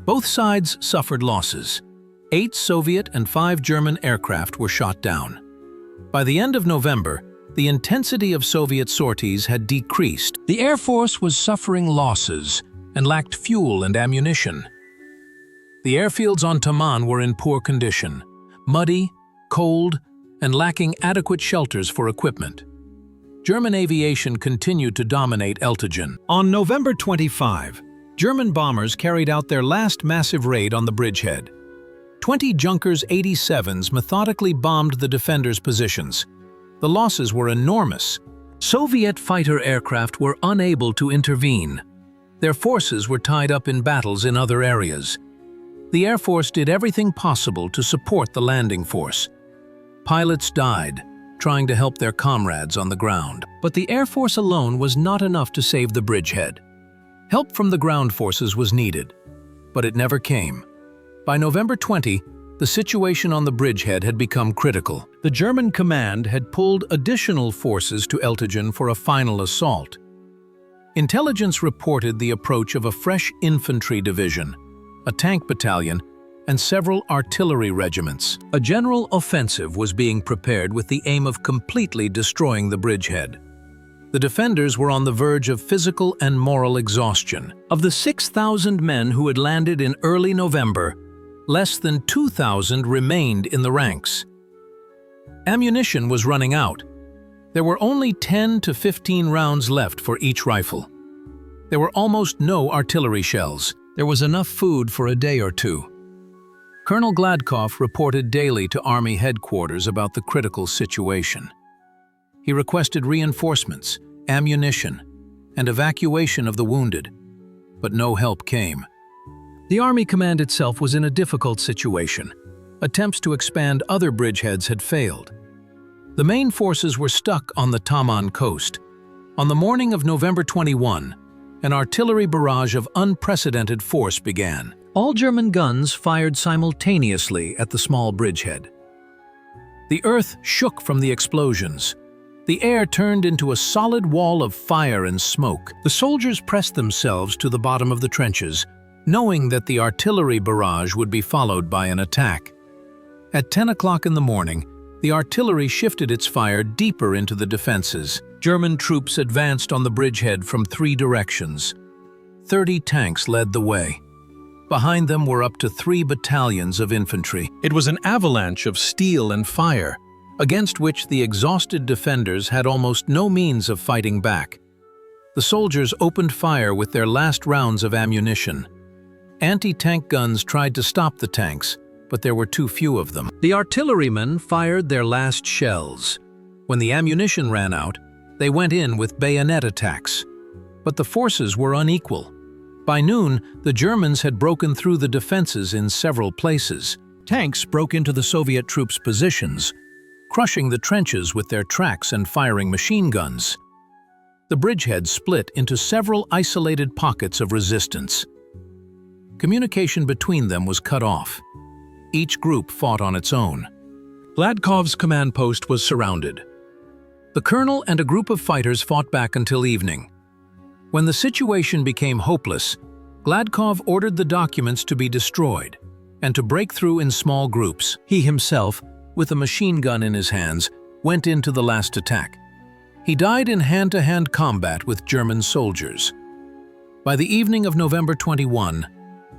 Both sides suffered losses. 8 Soviet and 5 German aircraft were shot down. By the end of November, the intensity of Soviet sorties had decreased. The Air Force was suffering losses and lacked fuel and ammunition. The airfields on Taman were in poor condition, muddy, cold, and lacking adequate shelters for equipment. German aviation continued to dominate Eltigen. On November 25, German bombers carried out their last massive raid on the bridgehead. 20 Junkers 87s methodically bombed the defenders' positions. The losses were enormous. Soviet fighter aircraft were unable to intervene. Their forces were tied up in battles in other areas. The Air Force did everything possible to support the landing force. Pilots died, trying to help their comrades on the ground. But the Air Force alone was not enough to save the bridgehead. Help from the ground forces was needed, but it never came. By November 20, the situation on the bridgehead had become critical. The German command had pulled additional forces to Eltigen for a final assault. Intelligence reported the approach of a fresh infantry division, a tank battalion, and several artillery regiments. A general offensive was being prepared with the aim of completely destroying the bridgehead. The defenders were on the verge of physical and moral exhaustion. Of the 6,000 men who had landed in early November, less than 2,000 remained in the ranks. Ammunition was running out. There were only 10 to 15 rounds left for each rifle. There were almost no artillery shells. There was enough food for a day or two. Colonel Gladkov reported daily to Army headquarters about the critical situation. He requested reinforcements, ammunition, and evacuation of the wounded, but no help came. The Army command itself was in a difficult situation. Attempts to expand other bridgeheads had failed. The main forces were stuck on the Taman coast. On the morning of November 21, an artillery barrage of unprecedented force began. All German guns fired simultaneously at the small bridgehead. The earth shook from the explosions. The air turned into a solid wall of fire and smoke. The soldiers pressed themselves to the bottom of the trenches, knowing that the artillery barrage would be followed by an attack. At 10 o'clock in the morning, the artillery shifted its fire deeper into the defenses. German troops advanced on the bridgehead from 3 directions. 30 tanks led the way. Behind them were up to 3 battalions of infantry. It was an avalanche of steel and fire, against which the exhausted defenders had almost no means of fighting back. The soldiers opened fire with their last rounds of ammunition. Anti-tank guns tried to stop the tanks, but there were too few of them. The artillerymen fired their last shells. When the ammunition ran out, they went in with bayonet attacks. But the forces were unequal. By noon, the Germans had broken through the defenses in several places. Tanks broke into the Soviet troops' positions, crushing the trenches with their tracks and firing machine guns. The bridgehead split into several isolated pockets of resistance. Communication between them was cut off. Each group fought on its own. Gladkov's command post was surrounded. The colonel and a group of fighters fought back until evening. When the situation became hopeless, Gladkov ordered the documents to be destroyed and to break through in small groups. He himself, with a machine gun in his hands, went into the last attack. He died in hand-to-hand combat with German soldiers. By the evening of November 21,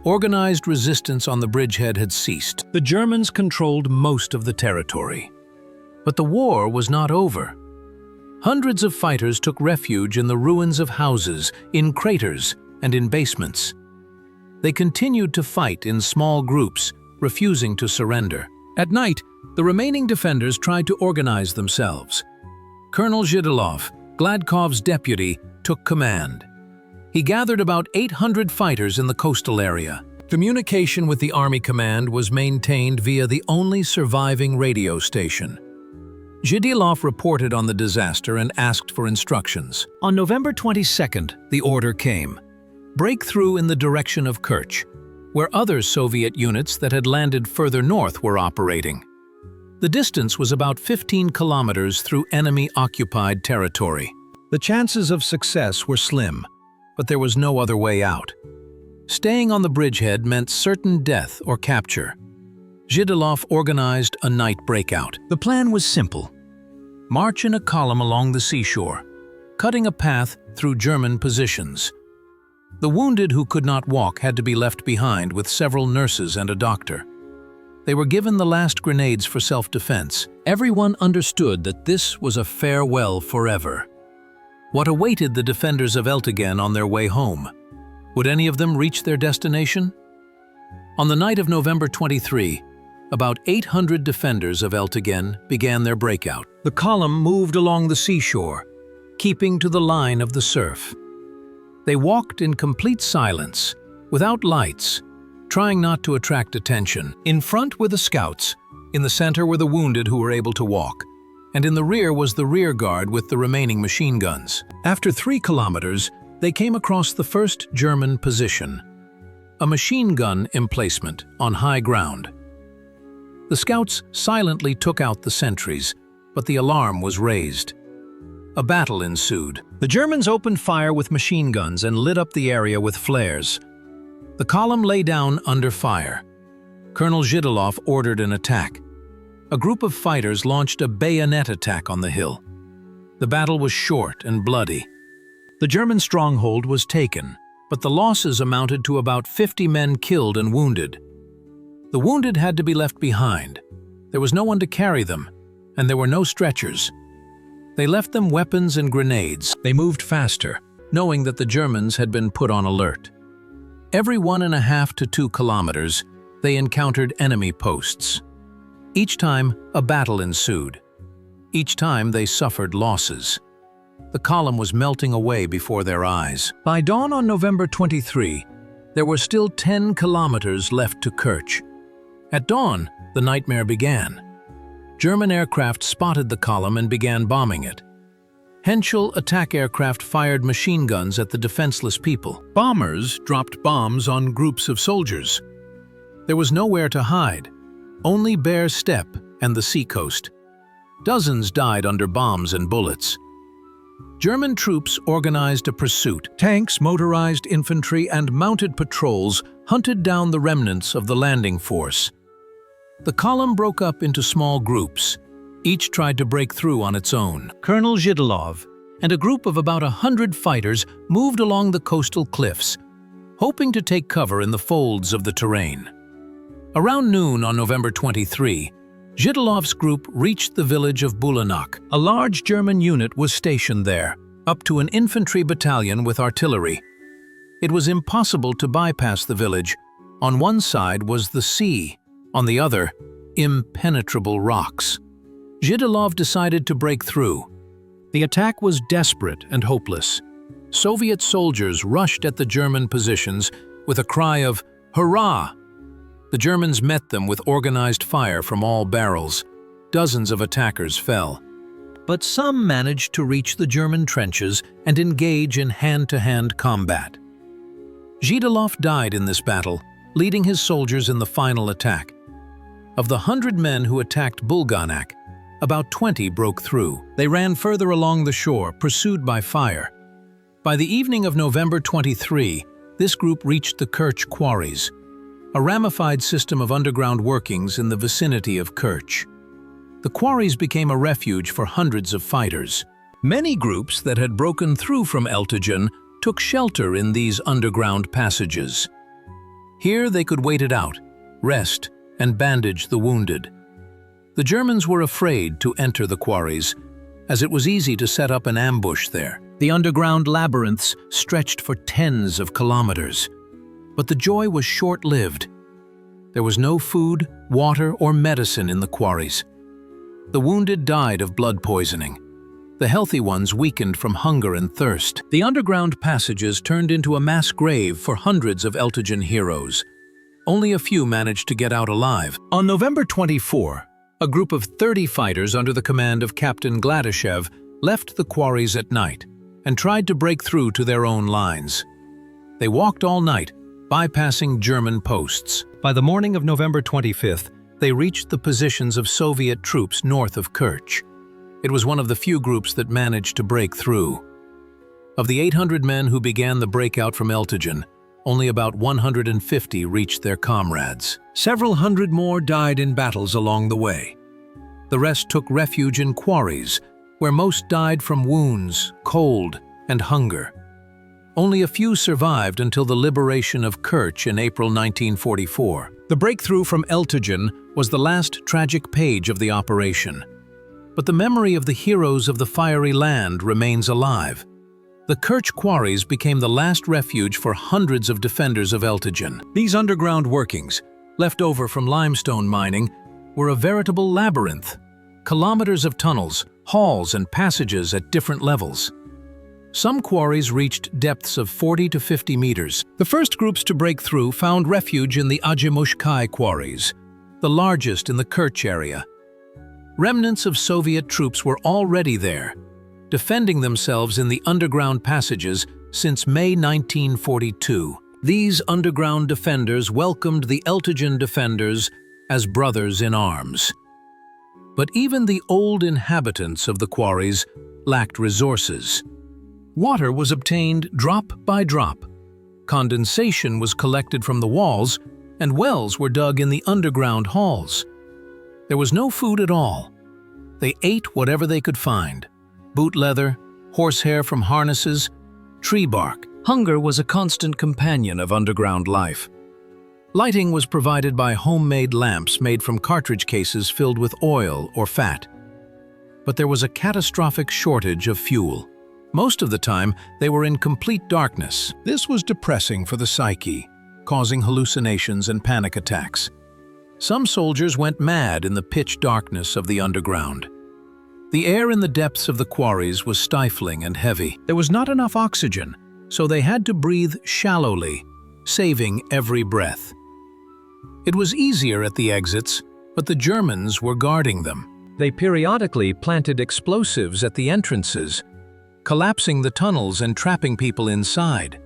organized resistance on the bridgehead had ceased. The Germans controlled most of the territory. But the war was not over. Hundreds of fighters took refuge in the ruins of houses, in craters, and in basements. They continued to fight in small groups, refusing to surrender. At night, the remaining defenders tried to organize themselves. Colonel Zhidilov, Gladkov's deputy, took command. He gathered about 800 fighters in the coastal area. Communication with the army command was maintained via the only surviving radio station. Zhidilov reported on the disaster and asked for instructions. On November 22nd, the order came. Break through in the direction of Kerch, where other Soviet units that had landed further north were operating. The distance was about 15 kilometers through enemy-occupied territory. The chances of success were slim, but there was no other way out. Staying on the bridgehead meant certain death or capture. Zhidilov organized a night breakout. The plan was simple. March in a column along the seashore, cutting a path through German positions. The wounded who could not walk had to be left behind with several nurses and a doctor. They were given the last grenades for self-defense. Everyone understood that this was a farewell forever. What awaited the defenders of Eltigen on their way home? Would any of them reach their destination? On the night of November 23, about 800 defenders of Eltigen began their breakout. The column moved along the seashore, keeping to the line of the surf. They walked in complete silence, without lights, trying not to attract attention. In front were the scouts, in the center were the wounded who were able to walk, and in the rear was the rear guard with the remaining machine guns. After 3 kilometers, they came across the first German position, a machine gun emplacement on high ground. The scouts silently took out the sentries, but the alarm was raised. A battle ensued. The Germans opened fire with machine guns and lit up the area with flares. The column lay down under fire. Colonel Zhidilov ordered an attack. A group of fighters launched a bayonet attack on the hill. The battle was short and bloody. The German stronghold was taken, but the losses amounted to about 50 men killed and wounded. The wounded had to be left behind. There was no one to carry them, and there were no stretchers. They left them weapons and grenades. They moved faster, knowing that the Germans had been put on alert. Every 1.5 to 2 kilometers, they encountered enemy posts. Each time, a battle ensued. Each time, they suffered losses. The column was melting away before their eyes. By dawn on November 23, there were still 10 kilometers left to Kerch. At dawn, the nightmare began. German aircraft spotted the column and began bombing it. Henschel attack aircraft fired machine guns at the defenseless people. Bombers dropped bombs on groups of soldiers. There was nowhere to hide, only bare steppe and the seacoast. Dozens died under bombs and bullets. German troops organized a pursuit. Tanks, motorized infantry, and mounted patrols hunted down the remnants of the landing force. The column broke up into small groups. Each tried to break through on its own. Colonel Zhidilov and a group of about 100 fighters moved along the coastal cliffs, hoping to take cover in the folds of the terrain. Around noon on November 23, Zhidilov's group reached the village of Bulanach. A large German unit was stationed there, up to an infantry battalion with artillery. It was impossible to bypass the village. On one side was the sea, on the other, impenetrable rocks. Zhidilov decided to break through. The attack was desperate and hopeless. Soviet soldiers rushed at the German positions with a cry of "Hurrah!" The Germans met them with organized fire from all barrels. Dozens of attackers fell. But some managed to reach the German trenches and engage in hand-to-hand combat. Zhidilov died in this battle, leading his soldiers in the final attack. Of the 100 men who attacked Bulganak, about 20 broke through. They ran further along the shore, pursued by fire. By the evening of November 23, this group reached the Kerch quarries, a ramified system of underground workings in the vicinity of Kerch. The quarries became a refuge for hundreds of fighters. Many groups that had broken through from Eltigen took shelter in these underground passages. Here they could wait it out, rest, and bandage the wounded. The Germans were afraid to enter the quarries, as it was easy to set up an ambush there. The underground labyrinths stretched for tens of kilometers. But the joy was short-lived. There was no food, water, or medicine in the quarries. The wounded died of blood poisoning. The healthy ones weakened from hunger and thirst. The underground passages turned into a mass grave for hundreds of Eltigen heroes. Only a few managed to get out alive. On November 24, a group of 30 fighters under the command of Captain Gladyshev left the quarries at night and tried to break through to their own lines. They walked all night, bypassing German posts. By the morning of November 25th, they reached the positions of Soviet troops north of Kerch. It was one of the few groups that managed to break through. Of the 800 men who began the breakout from Eltigen, only about 150 reached their comrades. Several hundred more died in battles along the way. The rest took refuge in quarries, where most died from wounds, cold, and hunger. Only a few survived until the liberation of Kerch in April 1944. The breakthrough from Eltigen was the last tragic page of the operation. But the memory of the heroes of the fiery land remains alive. The Kerch quarries became the last refuge for hundreds of defenders of Eltigen. These underground workings, left over from limestone mining, were a veritable labyrinth. Kilometers of tunnels, halls, and passages at different levels. Some quarries reached depths of 40 to 50 meters. The first groups to break through found refuge in the Ajimushkai quarries, the largest in the Kerch area. Remnants of Soviet troops were already there, defending themselves in the underground passages since May 1942. These underground defenders welcomed the Eltigen defenders as brothers in arms. But even the old inhabitants of the quarries lacked resources. Water was obtained drop by drop. Condensation was collected from the walls, and wells were dug in the underground halls. There was no food at all. They ate whatever they could find: boot leather, horsehair from harnesses, tree bark. Hunger was a constant companion of underground life. Lighting was provided by homemade lamps made from cartridge cases filled with oil or fat. But there was a catastrophic shortage of fuel. Most of the time, they were in complete darkness. This was depressing for the psyche, causing hallucinations and panic attacks. Some soldiers went mad in the pitch darkness of the underground. The air in the depths of the quarries was stifling and heavy. There was not enough oxygen, so they had to breathe shallowly, saving every breath. It was easier at the exits, but the Germans were guarding them. They periodically planted explosives at the entrances, collapsing the tunnels and trapping people inside.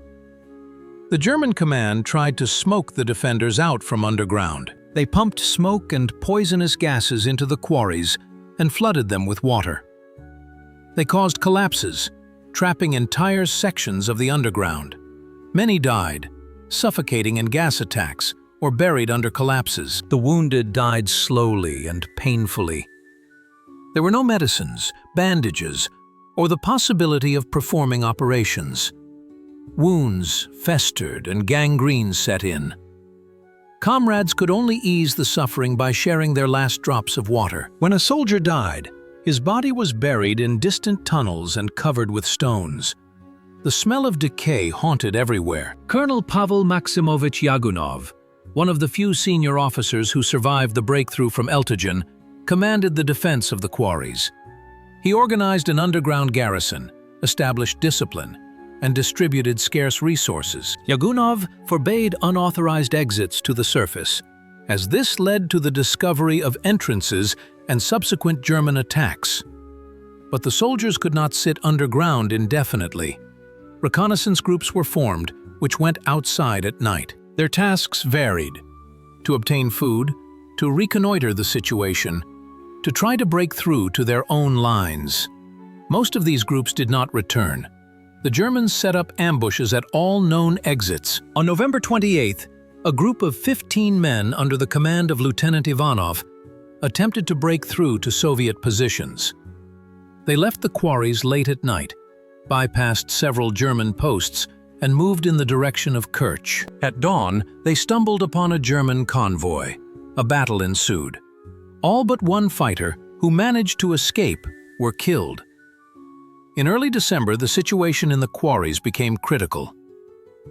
The German command tried to smoke the defenders out from underground. They pumped smoke and poisonous gases into the quarries and flooded them with water. They caused collapses, trapping entire sections of the underground. Many died, suffocating in gas attacks or buried under collapses. The wounded died slowly and painfully. There were no medicines, bandages, or the possibility of performing operations. Wounds festered and gangrene set in. Comrades could only ease the suffering by sharing their last drops of water. When a soldier died, his body was buried in distant tunnels and covered with stones. The smell of decay haunted everywhere. Colonel Pavel Maximovich Yagunov, one of the few senior officers who survived the breakthrough from Eltigen, commanded the defense of the quarries. He organized an underground garrison, established discipline, and distributed scarce resources. Yagunov forbade unauthorized exits to the surface, as this led to the discovery of entrances and subsequent German attacks. But the soldiers could not sit underground indefinitely. Reconnaissance groups were formed, which went outside at night. Their tasks varied: to obtain food, to reconnoiter the situation, to try to break through to their own lines. Most of these groups did not return. The Germans set up ambushes at all known exits. On November 28th, a group of 15 men under the command of Lieutenant Ivanov attempted to break through to Soviet positions. They left the quarries late at night, bypassed several German posts, and moved in the direction of Kerch. At dawn, they stumbled upon a German convoy. A battle ensued. All but one fighter, who managed to escape, were killed. In early December, the situation in the quarries became critical.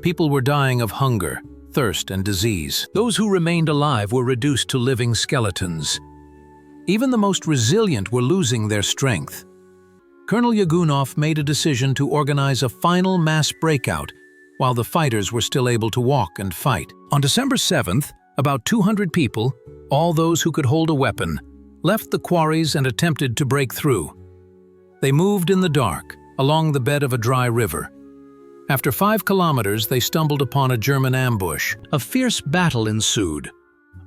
People were dying of hunger, thirst, and disease. Those who remained alive were reduced to living skeletons. Even the most resilient were losing their strength. Colonel Yagunov made a decision to organize a final mass breakout while the fighters were still able to walk and fight. On December 7th, about 200 people, all those who could hold a weapon, left the quarries and attempted to break through. They moved in the dark, along the bed of a dry river. After 5 kilometers, they stumbled upon a German ambush. A fierce battle ensued.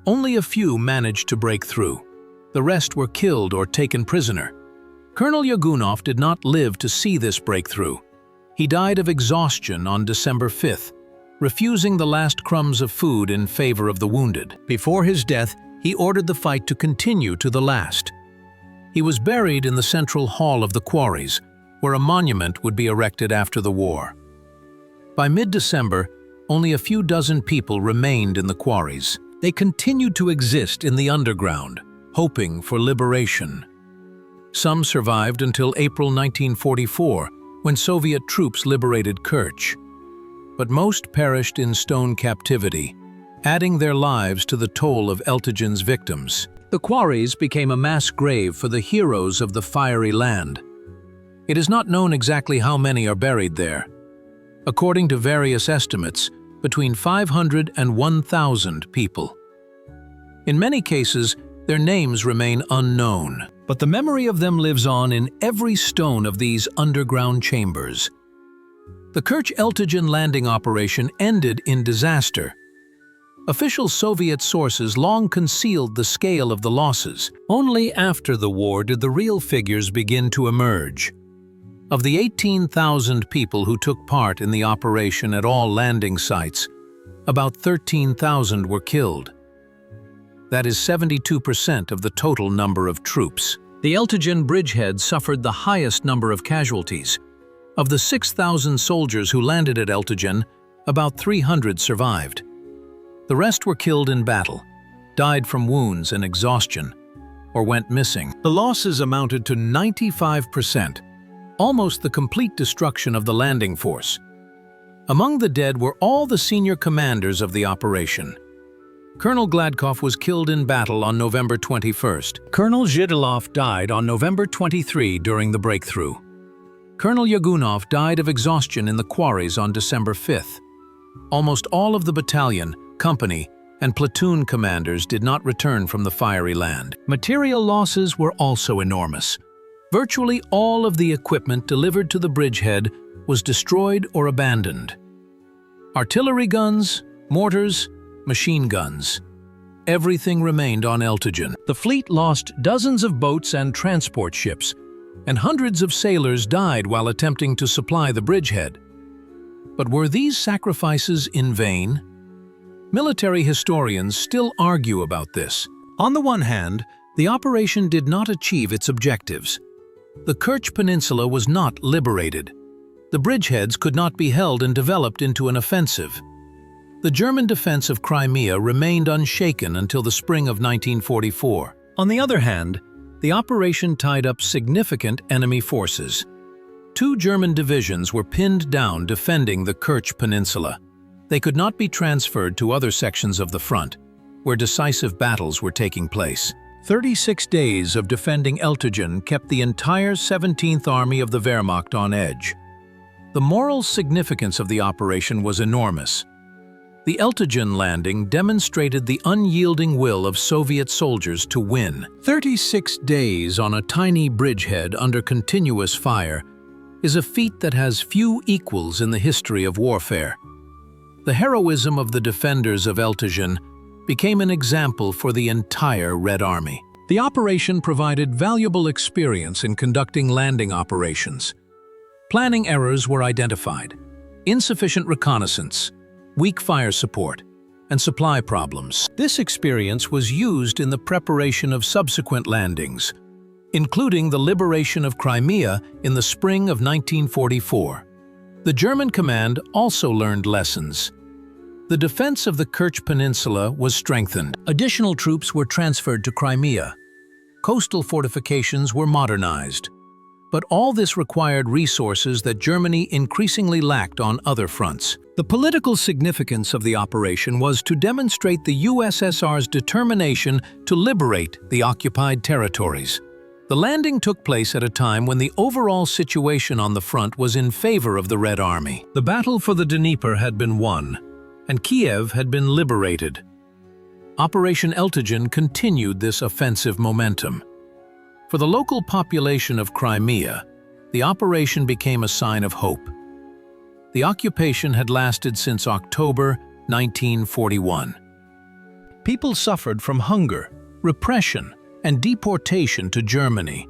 Only a few managed to break through. The rest were killed or taken prisoner. Colonel Yagunov did not live to see this breakthrough. He died of exhaustion on December 5th, refusing the last crumbs of food in favor of the wounded. Before his death, he ordered the fight to continue to the last. He was buried in the central hall of the quarries, where a monument would be erected after the war. By mid-December, only a few dozen people remained in the quarries. They continued to exist in the underground, hoping for liberation. Some survived until April 1944, when Soviet troops liberated Kerch. But most perished in stone captivity, adding their lives to the toll of Eltigen's victims. The quarries became a mass grave for the heroes of the fiery land. It is not known exactly how many are buried there. According to various estimates, between 500 and 1,000 people. In many cases, their names remain unknown, but the memory of them lives on in every stone of these underground chambers. The Kerch-Eltigen landing operation ended in disaster. Official Soviet sources long concealed the scale of the losses. Only after the war did the real figures begin to emerge. Of the 18,000 people who took part in the operation at all landing sites, about 13,000 were killed. That is 72% of the total number of troops. The Eltigen bridgehead suffered the highest number of casualties. Of the 6,000 soldiers who landed at Eltigen, about 300 survived. The rest were killed in battle, died from wounds and exhaustion, or went missing. The losses amounted to 95%, almost the complete destruction of the landing force. Among the dead were all the senior commanders of the operation. Colonel Gladkov was killed in battle on November 21st. Colonel Zhidilov died on November 23 during the breakthrough. Colonel Yagunov died of exhaustion in the quarries on December 5th. Almost all of the battalion, company, and platoon commanders did not return from the fiery land. Material losses were also enormous. Virtually all of the equipment delivered to the bridgehead was destroyed or abandoned. Artillery guns, mortars, machine guns. everything remained on Eltigen. The fleet lost dozens of boats and transport ships, and hundreds of sailors died while attempting to supply the bridgehead. But were these sacrifices in vain? Military historians still argue about this. On the one hand, the operation did not achieve its objectives. The Kerch Peninsula was not liberated. The bridgeheads could not be held and developed into an offensive. The German defense of Crimea remained unshaken until the spring of 1944. On the other hand, the operation tied up significant enemy forces. 2 German divisions were pinned down defending the Kerch Peninsula. They could not be transferred to other sections of the front, where decisive battles were taking place. 36 days of defending Eltigen kept the entire 17th Army of the Wehrmacht on edge. The moral significance of the operation was enormous. The Eltigen landing demonstrated the unyielding will of Soviet soldiers to win. 36 days on a tiny bridgehead under continuous fire is a feat that has few equals in the history of warfare. The heroism of the defenders of Eltigen became an example for the entire Red Army. The operation provided valuable experience in conducting landing operations. Planning errors were identified, insufficient reconnaissance, weak fire support, and supply problems. This experience was used in the preparation of subsequent landings, including the liberation of Crimea in the spring of 1944. The German command also learned lessons. The defense of the Kerch Peninsula was strengthened. Additional troops were transferred to Crimea. Coastal fortifications were modernized. But all this required resources that Germany increasingly lacked on other fronts. The political significance of the operation was to demonstrate the USSR's determination to liberate the occupied territories. The landing took place at a time when the overall situation on the front was in favor of the Red Army. The battle for the Dnieper had been won, and Kiev had been liberated. Operation Eltigen continued this offensive momentum. For the local population of Crimea, the operation became a sign of hope. The occupation had lasted since October 1941. People suffered from hunger, repression, and deportation to Germany.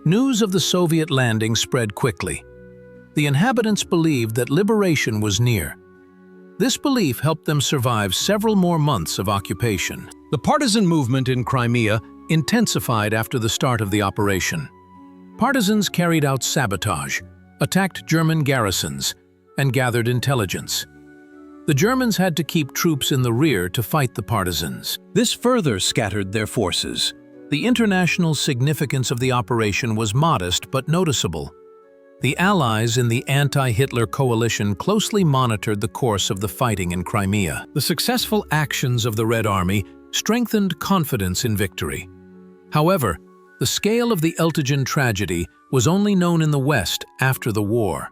News of the Soviet landing spread quickly. The inhabitants believed that liberation was near. This belief helped them survive several more months of occupation. The partisan movement in Crimea intensified after the start of the operation. Partisans carried out sabotage, attacked German garrisons, and gathered intelligence. The Germans had to keep troops in the rear to fight the partisans. This further scattered their forces. The international significance of the operation was modest but noticeable. The Allies in the anti-Hitler coalition closely monitored the course of the fighting in Crimea. The successful actions of the Red Army strengthened confidence in victory. However, the scale of the Eltigen tragedy was only known in the West after the war.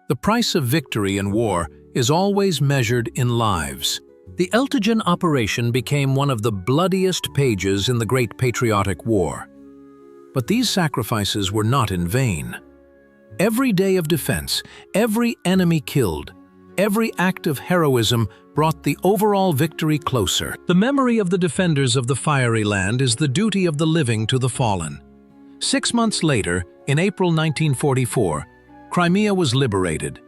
The price of victory in war is always measured in lives. The Eltigen operation became one of the bloodiest pages in the Great Patriotic War. But these sacrifices were not in vain. Every day of defense, every enemy killed, every act of heroism brought the overall victory closer. The memory of the defenders of the fiery land is the duty of the living to the fallen. 6 months later, in April 1944, Crimea was liberated.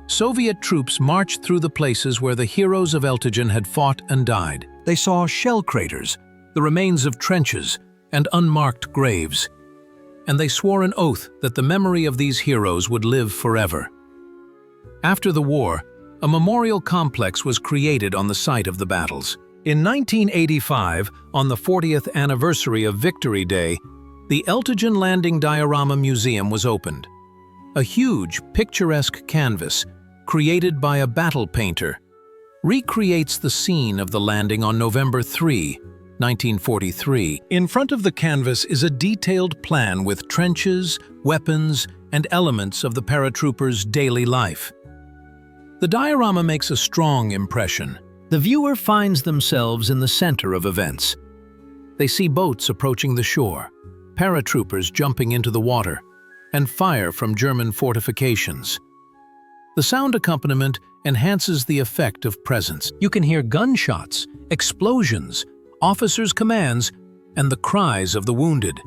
Soviet troops marched through the places where the heroes of Eltigen had fought and died. They saw shell craters, the remains of trenches, and unmarked graves. And they swore an oath that the memory of these heroes would live forever. After the war, a memorial complex was created on the site of the battles. In 1985, on the 40th anniversary of Victory Day, the Eltigen Landing Diorama Museum was opened. A huge, picturesque canvas, created by a battle painter, recreates the scene of the landing on November 3, 1943. In front of the canvas is a detailed plan with trenches, weapons, and elements of the paratroopers' daily life. The diorama makes a strong impression. The viewer finds themselves in the center of events. They see boats approaching the shore, paratroopers jumping into the water, and fire from German fortifications. The sound accompaniment enhances the effect of presence. You can hear gunshots, explosions, officers' commands, and the cries of the wounded.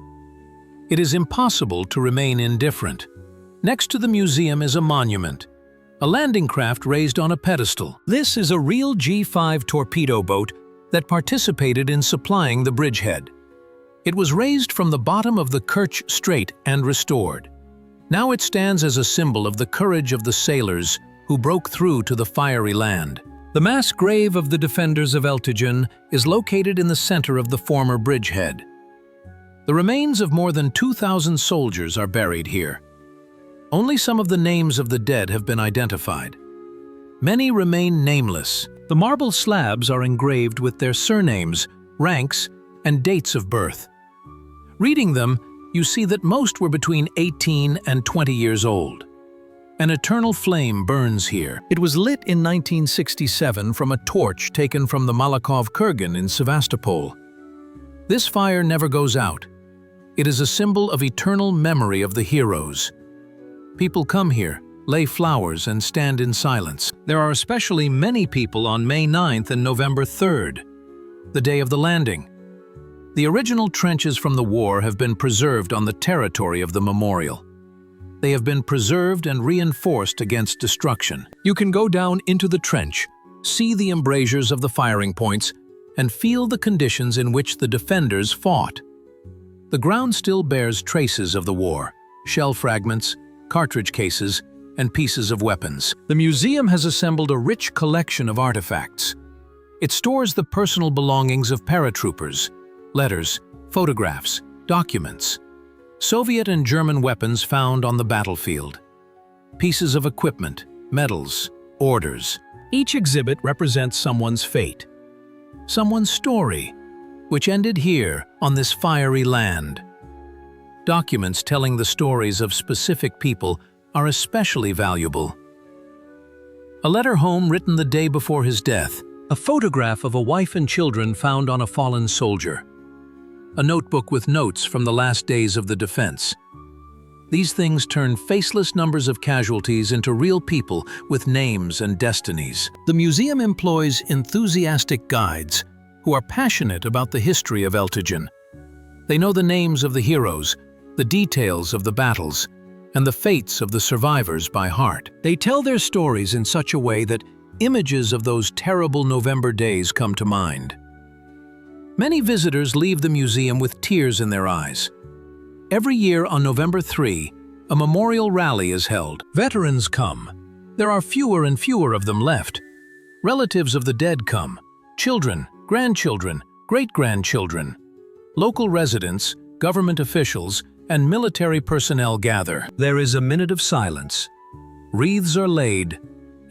It is impossible to remain indifferent. Next to the museum is a monument, a landing craft raised on a pedestal. This is a real G5 torpedo boat that participated in supplying the bridgehead. It was raised from the bottom of the Kerch Strait and restored. Now it stands as a symbol of the courage of the sailors who broke through to the fiery land. The mass grave of the defenders of Eltigen is located in the center of the former bridgehead. The remains of more than 2,000 soldiers are buried here. Only some of the names of the dead have been identified. Many remain nameless. The marble slabs are engraved with their surnames, ranks, and dates of birth. Reading them, you see that most were between 18 and 20 years old. An eternal flame burns here. It was lit in 1967 from a torch taken from the Malakov kurgan in Sevastopol. This fire never goes out. It is a symbol of eternal memory of the heroes. People come here, lay flowers, and stand in silence. There are especially many people on May 9th and November 3rd, the day of the landing. The original trenches from the war have been preserved on the territory of the memorial. They have been preserved and reinforced against destruction. You can go down into the trench, see the embrasures of the firing points, and feel the conditions in which the defenders fought. The ground still bears traces of the war, shell fragments, cartridge cases, and pieces of weapons. The museum has assembled a rich collection of artifacts. It stores the personal belongings of paratroopers, letters, photographs, documents, Soviet and German weapons found on the battlefield, pieces of equipment, medals, orders. Each exhibit represents someone's fate, someone's story, which ended here on this fiery land. Documents telling the stories of specific people are especially valuable. A letter home written the day before his death, a photograph of a wife and children found on a fallen soldier, a notebook with notes from the last days of the defense. These things turn faceless numbers of casualties into real people with names and destinies. The museum employs enthusiastic guides who are passionate about the history of Eltigen. They know the names of the heroes, the details of the battles, and the fates of the survivors by heart. They tell their stories in such a way that images of those terrible November days come to mind. Many visitors leave the museum with tears in their eyes. Every year on November 3, a memorial rally is held. Veterans come. There are fewer and fewer of them left. Relatives of the dead come. Children, grandchildren, great-grandchildren. Local residents, government officials, and military personnel gather. There is a minute of silence. Wreaths are laid,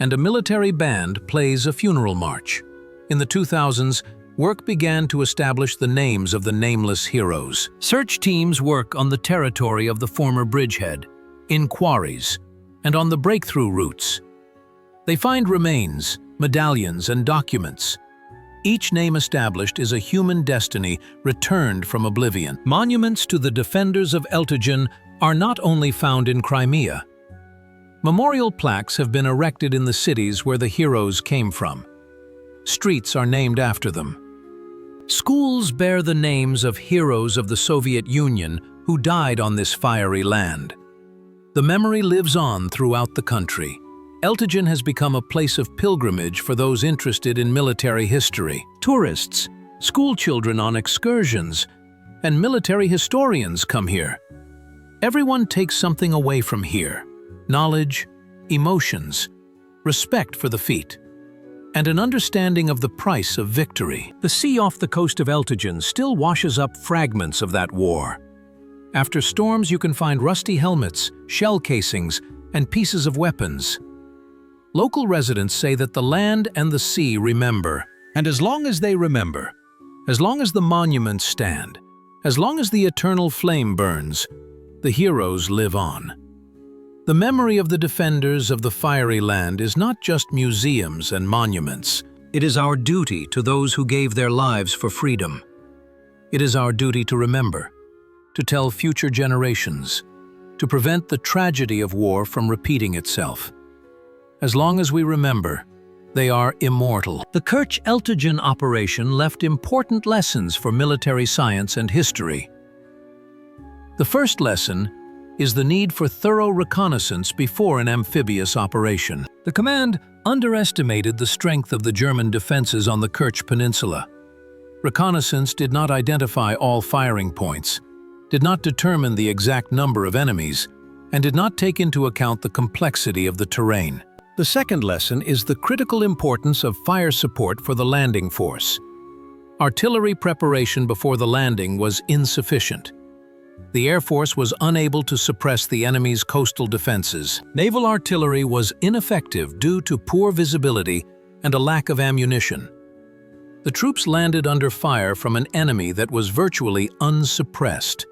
and a military band plays a funeral march. In the 2000s, work began to establish the names of the nameless heroes. Search teams work on the territory of the former bridgehead, in quarries, and on the breakthrough routes. They find remains, medallions, and documents. Each name established is a human destiny returned from oblivion. Monuments to the defenders of Eltigen are not only found in Crimea. Memorial plaques have been erected in the cities where the heroes came from. Streets are named after them. Schools bear the names of heroes of the Soviet Union who died on this fiery land. The memory lives on throughout the country. Eltigen has become a place of pilgrimage for those interested in military history. Tourists, school children on excursions, and military historians come here. Everyone takes something away from here: knowledge, emotions, respect for the feat, and an understanding of the price of victory. The sea off the coast of Eltigen still washes up fragments of that war. After storms, you can find rusty helmets, shell casings, and pieces of weapons. Local residents say that the land and the sea remember, and as long as they remember, as long as the monuments stand, as long as the eternal flame burns, the heroes live on. The memory of the defenders of the fiery land is not just museums and monuments. It is our duty to those who gave their lives for freedom. It is our duty to remember, to tell future generations, to prevent the tragedy of war from repeating itself. As long as we remember, They are immortal. The Kerch-Eltigen Operation left important lessons for military science and history. The first lesson is the need for thorough reconnaissance before an amphibious operation. The command underestimated the strength of the German defenses on the Kerch Peninsula. Reconnaissance did not identify all firing points, did not determine the exact number of enemies, and did not take into account the complexity of the terrain. The second lesson is the critical importance of fire support for the landing force. Artillery preparation before the landing was insufficient. The Air Force was unable to suppress the enemy's coastal defenses. Naval artillery was ineffective due to poor visibility and a lack of ammunition. The troops landed under fire from an enemy that was virtually unsuppressed.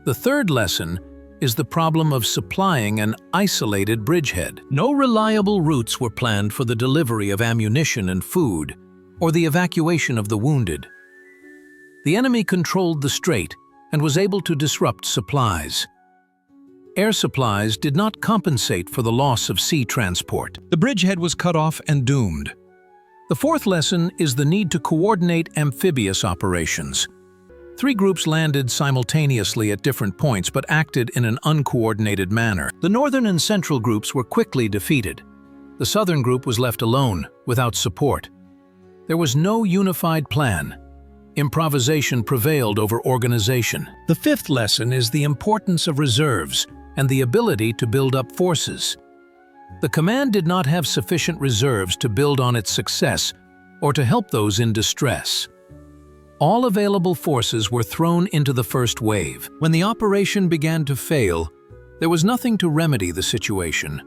The third lesson is the problem of supplying an isolated bridgehead. No reliable routes were planned for the delivery of ammunition and food, or the evacuation of the wounded. The enemy controlled the strait and was able to disrupt supplies. Air supplies did not compensate for the loss of sea transport. The bridgehead was cut off and doomed. The fourth lesson is the need to coordinate amphibious operations. 3 groups landed simultaneously at different points but acted in an uncoordinated manner. The northern and central groups were quickly defeated. The southern group was left alone, without support. There was no unified plan. Improvisation prevailed over organization. The fifth lesson is the importance of reserves and the ability to build up forces. The command did not have sufficient reserves to build on its success or to help those in distress. All available forces were thrown into the first wave. When the operation began to fail, there was nothing to remedy the situation.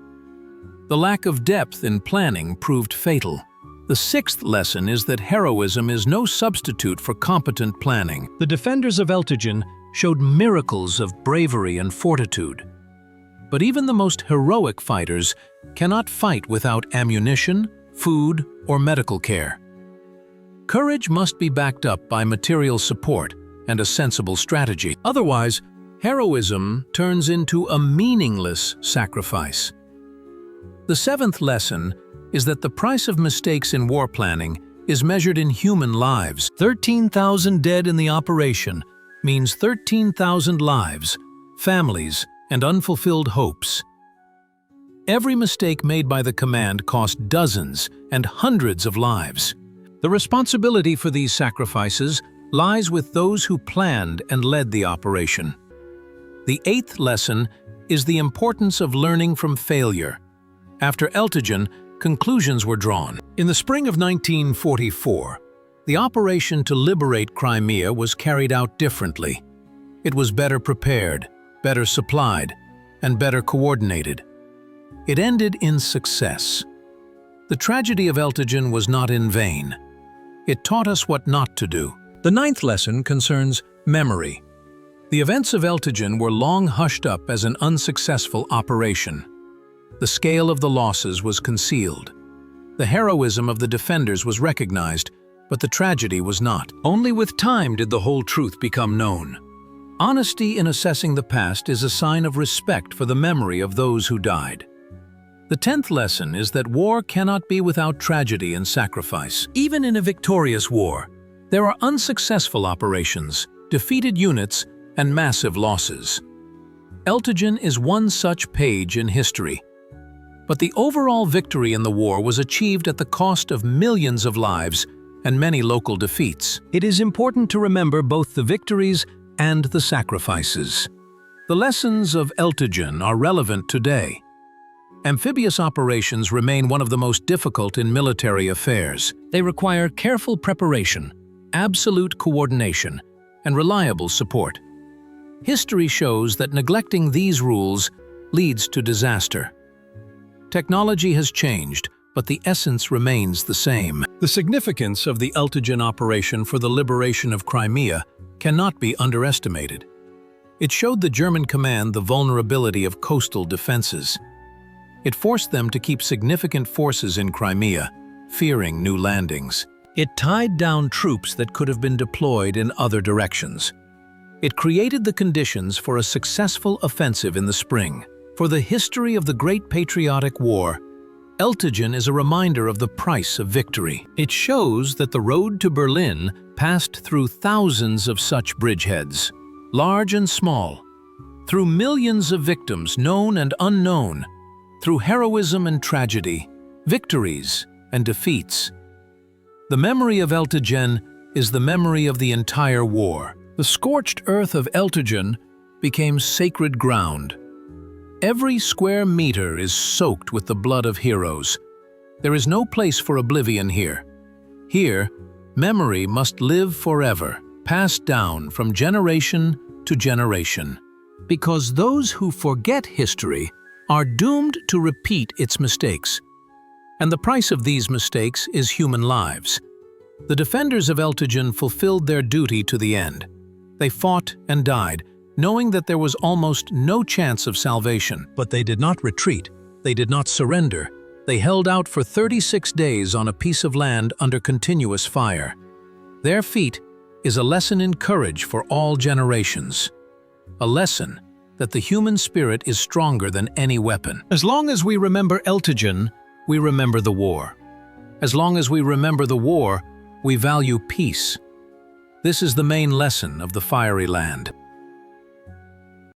The lack of depth in planning proved fatal. The sixth lesson is that heroism is no substitute for competent planning. The defenders of Eltigen showed miracles of bravery and fortitude. But even the most heroic fighters cannot fight without ammunition, food, or medical care. Courage must be backed up by material support and a sensible strategy. Otherwise, heroism turns into a meaningless sacrifice. The seventh lesson is that the price of mistakes in war planning is measured in human lives. 13,000 dead in the operation means 13,000 lives, families, and unfulfilled hopes. Every mistake made by the command cost dozens and hundreds of lives. The responsibility for these sacrifices lies with those who planned and led the operation. The eighth lesson is the importance of learning from failure. After Eltigen, conclusions were drawn. In the spring of 1944, the operation to liberate Crimea was carried out differently. It was better prepared, better supplied, and better coordinated. It ended in success. The tragedy of Eltigen was not in vain. It taught us what not to do. The ninth lesson concerns memory. The events of Eltigen were long hushed up as an unsuccessful operation. The scale of the losses was concealed. The heroism of the defenders was recognized, but the tragedy was not. Only with time did the whole truth become known. Honesty in assessing the past is a sign of respect for the memory of those who died. The 10th lesson is that war cannot be without tragedy and sacrifice. Even in a victorious war, there are unsuccessful operations, defeated units, and massive losses. Eltigen is one such page in history. But the overall victory in the war was achieved at the cost of millions of lives and many local defeats. It is important to remember both the victories and the sacrifices. The lessons of Eltigen are relevant today. Amphibious operations remain one of the most difficult in military affairs. They require careful preparation, absolute coordination, and reliable support. History shows that neglecting these rules leads to disaster. Technology has changed, but the essence remains the same. The significance of the Eltigen operation for the liberation of Crimea cannot be underestimated. It showed the German command the vulnerability of coastal defenses. It forced them to keep significant forces in Crimea, fearing new landings. It tied down troops that could have been deployed in other directions. It created the conditions for a successful offensive in the spring. For the history of the Great Patriotic War, Eltigen is a reminder of the price of victory. It shows that the road to Berlin passed through thousands of such bridgeheads, large and small, through millions of victims, known and unknown, through heroism and tragedy, victories and defeats. The memory of Eltigen is the memory of the entire war. The scorched earth of Eltigen became sacred ground. Every square meter is soaked with the blood of heroes. There is no place for oblivion here. Here, memory must live forever, passed down from generation to generation. Because those who forget history are doomed to repeat its mistakes. And the price of these mistakes is human lives. The defenders of Eltigen fulfilled their duty to the end. They fought and died, knowing that there was almost no chance of salvation. But they did not retreat. They did not surrender. They held out for 36 days on a piece of land under continuous fire. Their feat is a lesson in courage for all generations. A lesson that the human spirit is stronger than any weapon. As long as we remember Eltigen, we remember the war. As long as we remember the war, we value peace. This is the main lesson of the Fiery Land.